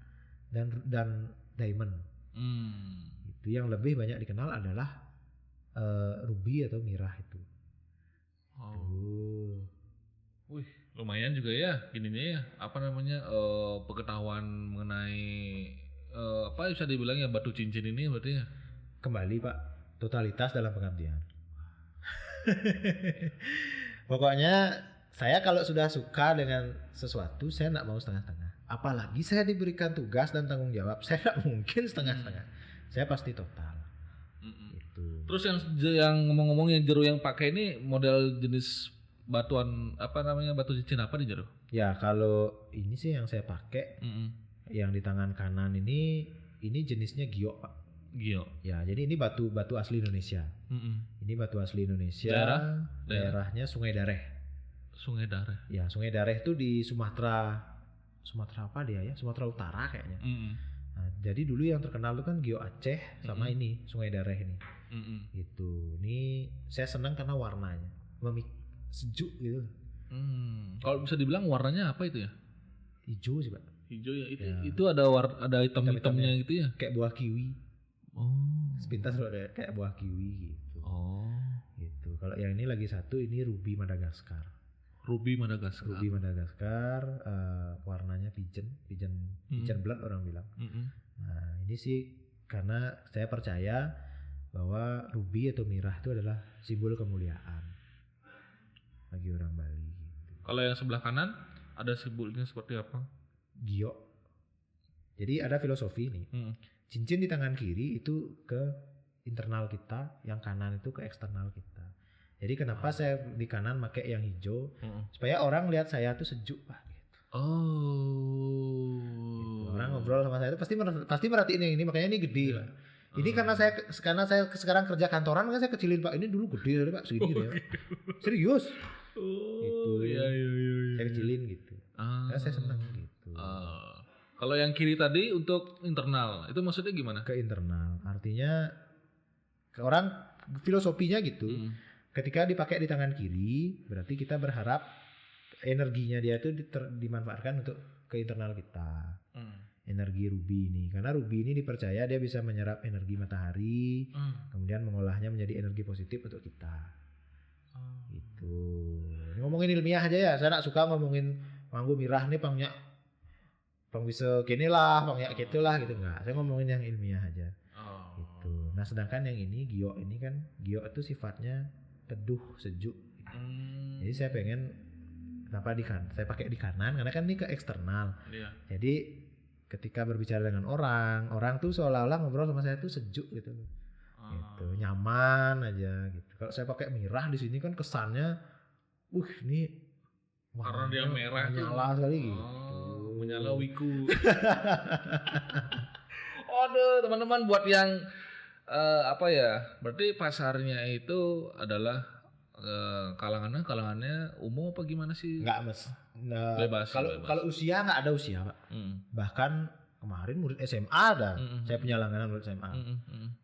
[SPEAKER 1] dan diamond. Itu yang lebih banyak dikenal adalah rubi atau mirah itu.
[SPEAKER 2] Wih, lumayan juga ya gininya ya. Apa namanya pengetahuan mengenai apa bisa dibilang ya batu cincin ini berarti ya.
[SPEAKER 1] Kembali Pak, totalitas dalam pengabdian. Pokoknya saya kalau sudah suka dengan sesuatu saya tidak mau setengah-setengah. Apalagi saya diberikan tugas dan tanggung jawab, saya tidak mungkin setengah-setengah. Saya pasti total. Gitu.
[SPEAKER 2] Terus yang ngomong-ngomong yang Jero yang pakai ini model jenis batuan apa namanya batu cincin apa nih Jero?
[SPEAKER 1] Ya kalau ini sih yang saya pakai, yang di tangan kanan ini jenisnya giok Pak.
[SPEAKER 2] Giok.
[SPEAKER 1] Ya jadi ini batu asli Indonesia. Ini batu asli Indonesia. Daerahnya Sungai Dareh.
[SPEAKER 2] Sungai Dareh.
[SPEAKER 1] Ya Sungai Dareh itu di Sumatera apa dia ya? Sumatera Utara kayaknya. Nah, jadi dulu yang terkenal itu kan Giok Aceh sama ini Sungai Dareh ini. Gitu. Ini saya senang karena warnanya sejuk gitu.
[SPEAKER 2] Kalau bisa dibilang warnanya apa itu ya?
[SPEAKER 1] Hijau sih Pak.
[SPEAKER 2] Hijau ya. Itu ada hitam-hitamnya gitu ya?
[SPEAKER 1] Kayak buah kiwi. Sepintas loh kayak buah kiwi gitu. Gitu. Kalau yang ini lagi satu ini ruby Madagaskar.
[SPEAKER 2] Ruby Madagaskar,
[SPEAKER 1] warnanya pigeon blood orang bilang. Nah ini sih karena saya percaya bahwa ruby atau mirah itu adalah simbol kemuliaan. bagi orang Bali gitu.
[SPEAKER 2] Kalau yang sebelah kanan ada simbolnya seperti apa?
[SPEAKER 1] Giok. Jadi ada filosofi nih. Cincin di tangan kiri itu ke internal kita, yang kanan itu ke eksternal kita. Jadi kenapa saya di kanan pakai yang hijau? Supaya orang lihat saya tuh sejuk, Pak. Gitu. Gitu. Orang ngobrol sama saya itu pasti merhatiin yang ini, makanya ini gede, Pak. Ini karena saya sekarang kerja kantoran kan saya kecilin, Pak. Ini dulu gede, Pak, segini ya. Serius. Gitu.
[SPEAKER 2] Iya.
[SPEAKER 1] Saya kecilin gitu. Karena saya senang gitu.
[SPEAKER 2] Kalau yang kiri tadi untuk internal, itu maksudnya gimana?
[SPEAKER 1] Ke internal, artinya ke orang filosofinya gitu. Ketika dipakai di tangan kiri, berarti kita berharap energinya dia itu dimanfaatkan untuk ke internal kita. Energi ruby ini, karena ruby ini dipercaya dia bisa menyerap energi matahari, kemudian mengolahnya menjadi energi positif untuk kita. Gitu. Ini ngomongin ilmiah aja ya, saya nak suka ngomongin manggu mirah nih pangnya pang bisa gini lah, pangnya gitulah gitu enggak. Saya ngomongin yang ilmiah aja. Gitu. Nah, sedangkan yang ini giok ini kan, giok itu sifatnya teduh, sejuk. Gitu. Jadi saya pengen kenapa saya pakai di kanan karena kan ini ke eksternal. Jadi ketika berbicara dengan orang tuh seolah-olah ngobrol sama saya tuh sejuk gitu. Gitu, nyaman aja gitu. Kalau saya pakai mirah di sini kan kesannya ini
[SPEAKER 2] karena dia merah
[SPEAKER 1] menyala sekali gitu.
[SPEAKER 2] Menyala wiku. Aduh, teman-teman buat yang berarti pasarnya itu adalah kalangannya umum apa gimana sih?
[SPEAKER 1] Enggak, Mas.
[SPEAKER 2] Bebas.
[SPEAKER 1] Kalau usia enggak ada usia, Pak. Bahkan kemarin murid SMA ada. Saya punya langganan murid SMA.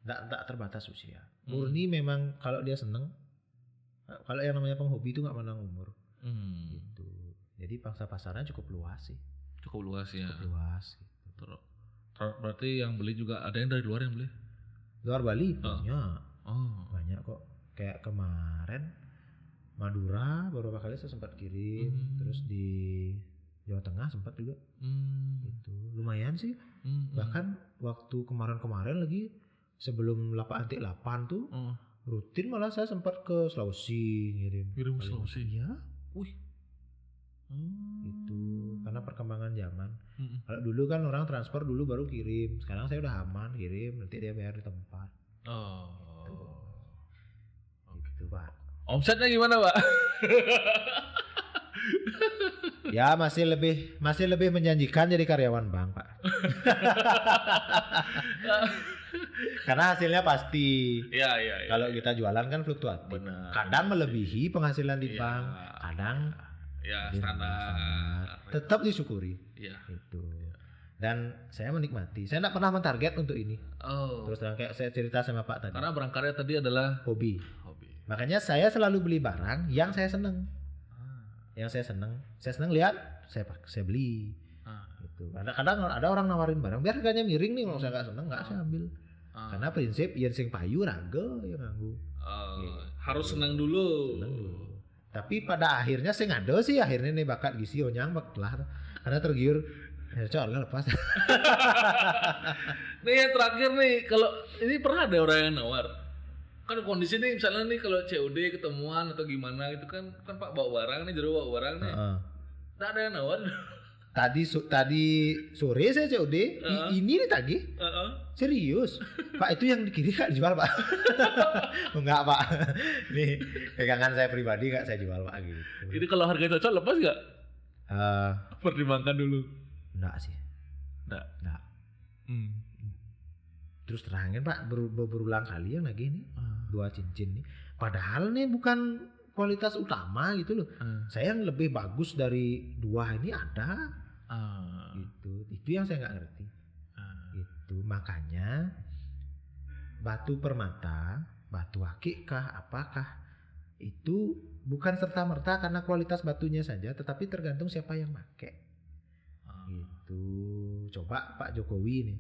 [SPEAKER 1] Enggak terbatas usia. Murni memang kalau dia seneng. Kalau yang namanya penghobi itu enggak pandang umur. Gitu. Jadi pangsa pasarnya cukup luas sih.
[SPEAKER 2] Cukup luas ya.
[SPEAKER 1] Cukup luas gitu.
[SPEAKER 2] Berarti yang beli juga ada yang dari luar yang beli?
[SPEAKER 1] Luar Bali banyak. Banyak kok. Kayak kemarin Madura beberapa kali saya sempat kirim, terus di Jawa Tengah sempat juga. Gitu. Lumayan sih. Bahkan waktu kemarin lagi sebelum 8 tuh rutin malah saya sempat ke Sulawesi ngirim.
[SPEAKER 2] Kirim ke Sulawesi.
[SPEAKER 1] Iya.
[SPEAKER 2] Wih.
[SPEAKER 1] Gitu. Karena perkembangan zaman. Kalau dulu kan orang transfer dulu baru kirim. Sekarang saya udah aman kirim, nanti dia bayar di tempat. Gitu, Pak.
[SPEAKER 2] Omsetnya gimana, Pak?
[SPEAKER 1] Ya masih lebih menjanjikan jadi karyawan bank, Pak. Karena hasilnya pasti.
[SPEAKER 2] Iya.
[SPEAKER 1] Kalau kita jualan kan fluktuatif.
[SPEAKER 2] Benar.
[SPEAKER 1] Kadang melebihi penghasilan di bank, kadang
[SPEAKER 2] standar.
[SPEAKER 1] Tetap disyukuri.
[SPEAKER 2] Iya.
[SPEAKER 1] Itu. Dan saya menikmati. Saya tidak pernah mentarget untuk ini. Terus terang kayak saya cerita sama Pak tadi.
[SPEAKER 2] Karena berangkarya tadi adalah
[SPEAKER 1] hobi. Makanya saya selalu beli barang yang saya seneng. Yang saya seneng lihat, saya beli. Gitu. Kadang ada orang nawarin barang, biar harganya miring nih, kalau saya nggak seneng nggak saya ambil. Karena prinsip yen sing payu raga yang nganggu.
[SPEAKER 2] Gitu. Harus seneng dulu.
[SPEAKER 1] Tapi pada akhirnya saya ngado sih akhirnya nih bakat gisi nyambek lah. Karena tergiur. Coba lepas.
[SPEAKER 2] Nih yang terakhir nih, kalau ini pernah ada orang yang nawar. Kan kondisi nih misalnya nih kalau COD ketemuan atau gimana gitu kan Pak bawa barang nih, bawa barang nih. Nggak ada yang nawar.
[SPEAKER 1] Tadi sore saya COD, ini nih tagih. Serius. Pak itu yang di kiri nggak dijual, Pak. Enggak, Pak. Nih pegangan saya pribadi nggak saya jual, Pak gitu.
[SPEAKER 2] Jadi kalau harga cocok lepas nggak? Pertimbangkan dulu.
[SPEAKER 1] Enggak sih. Enggak. Terus terangin, Pak, berulang kali yang lagi nih 2 cincin nih. Padahal nih bukan kualitas utama gitu loh. Saya yang lebih bagus dari 2 ini ada. Gitu. Itu yang saya nggak ngerti. Gitu. Makanya batu permata, batu akik kah, apakah itu bukan serta-merta karena kualitas batunya saja, tetapi tergantung siapa yang pakai. Gitu. Coba Pak Jokowi nih.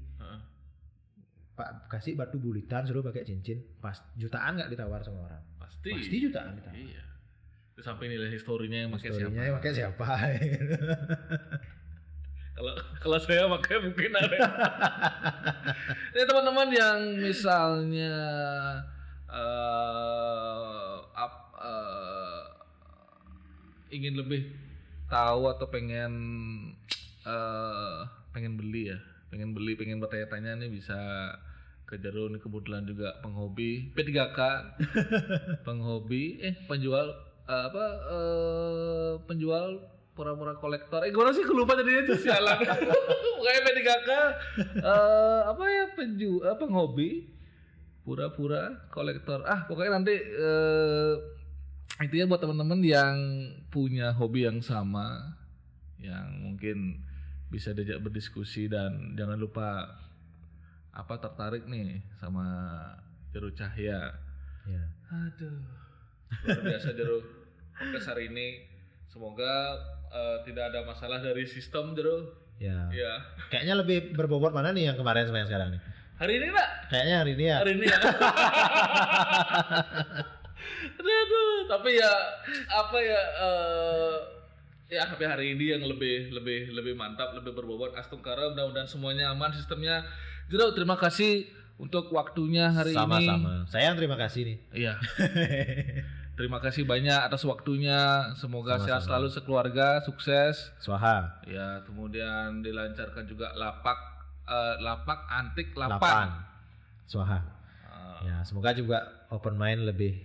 [SPEAKER 1] Pak kasih batu bulitan suruh pakai cincin, pas jutaan nggak ditawar sama orang? Pasti jutaan ditawar. Iya.
[SPEAKER 2] Terus sampai nilai historinya yang pakai siapa?
[SPEAKER 1] Yang pakai siapa?
[SPEAKER 2] Kalau saya pakai mungkin ada. Ini teman-teman yang misalnya ingin lebih tahu atau pengen beli ya, pengen bertanya-tanya nih bisa ke Jero nih, kebetulan juga penghobi P3K, penjual penjual pura-pura kolektor. Gimana sih, aku lupa tadinya tuh, sialan. Pokoknya P3K penghobi pura-pura kolektor. Pokoknya nanti intinya buat teman-teman yang punya hobi yang sama, yang mungkin bisa diajak berdiskusi, dan jangan lupa tertarik nih sama Jero Cahya.
[SPEAKER 1] Ya.
[SPEAKER 2] Aduh, luar biasa Jero podcast hari ini. Semoga tidak ada masalah dari sistem, Jero.
[SPEAKER 1] Ya.
[SPEAKER 2] Ya.
[SPEAKER 1] Kayaknya lebih berbobot mana nih yang kemarin sama yang sekarang nih?
[SPEAKER 2] Hari ini Pak?
[SPEAKER 1] Kayaknya hari ini ya.
[SPEAKER 2] Hari ini ya. Aduh, tapi ya tapi hari ini yang lebih mantap, lebih berbobot. Astungkara, mudah-mudahan semuanya aman sistemnya. Jero, terima kasih untuk waktunya hari ini.
[SPEAKER 1] Sama-sama. Saya yang terima kasih nih.
[SPEAKER 2] Iya. Terima kasih banyak atas waktunya. Semoga
[SPEAKER 1] Sama-sama.
[SPEAKER 2] sehat selalu sekeluarga, sukses.
[SPEAKER 1] Swaha.
[SPEAKER 2] Ya, kemudian dilancarkan juga lapak antik
[SPEAKER 1] Lapan. Swaha. Ya, semoga juga open mind lebih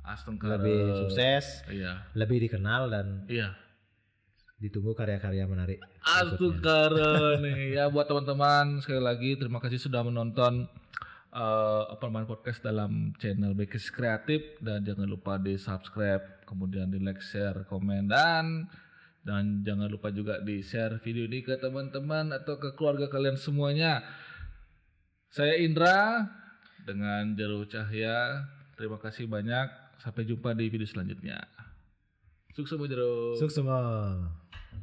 [SPEAKER 2] Astungkara.
[SPEAKER 1] lebih sukses,
[SPEAKER 2] Iya.
[SPEAKER 1] lebih dikenal, dan
[SPEAKER 2] Iya.
[SPEAKER 1] ditunggu karya-karya menarik.
[SPEAKER 2] Astungkara nih ya. Buat teman-teman, sekali lagi terima kasih sudah menonton Open Mind Podcast dalam channel Bekis Kreatif, dan jangan lupa di subscribe, kemudian di like, share, komen, dan jangan lupa juga di share video ini ke teman-teman atau ke keluarga kalian semuanya. Saya Indra dengan Jero Cahya. Terima kasih banyak. Sampai jumpa di video selanjutnya. Sukses Jero.
[SPEAKER 1] Sukses semua.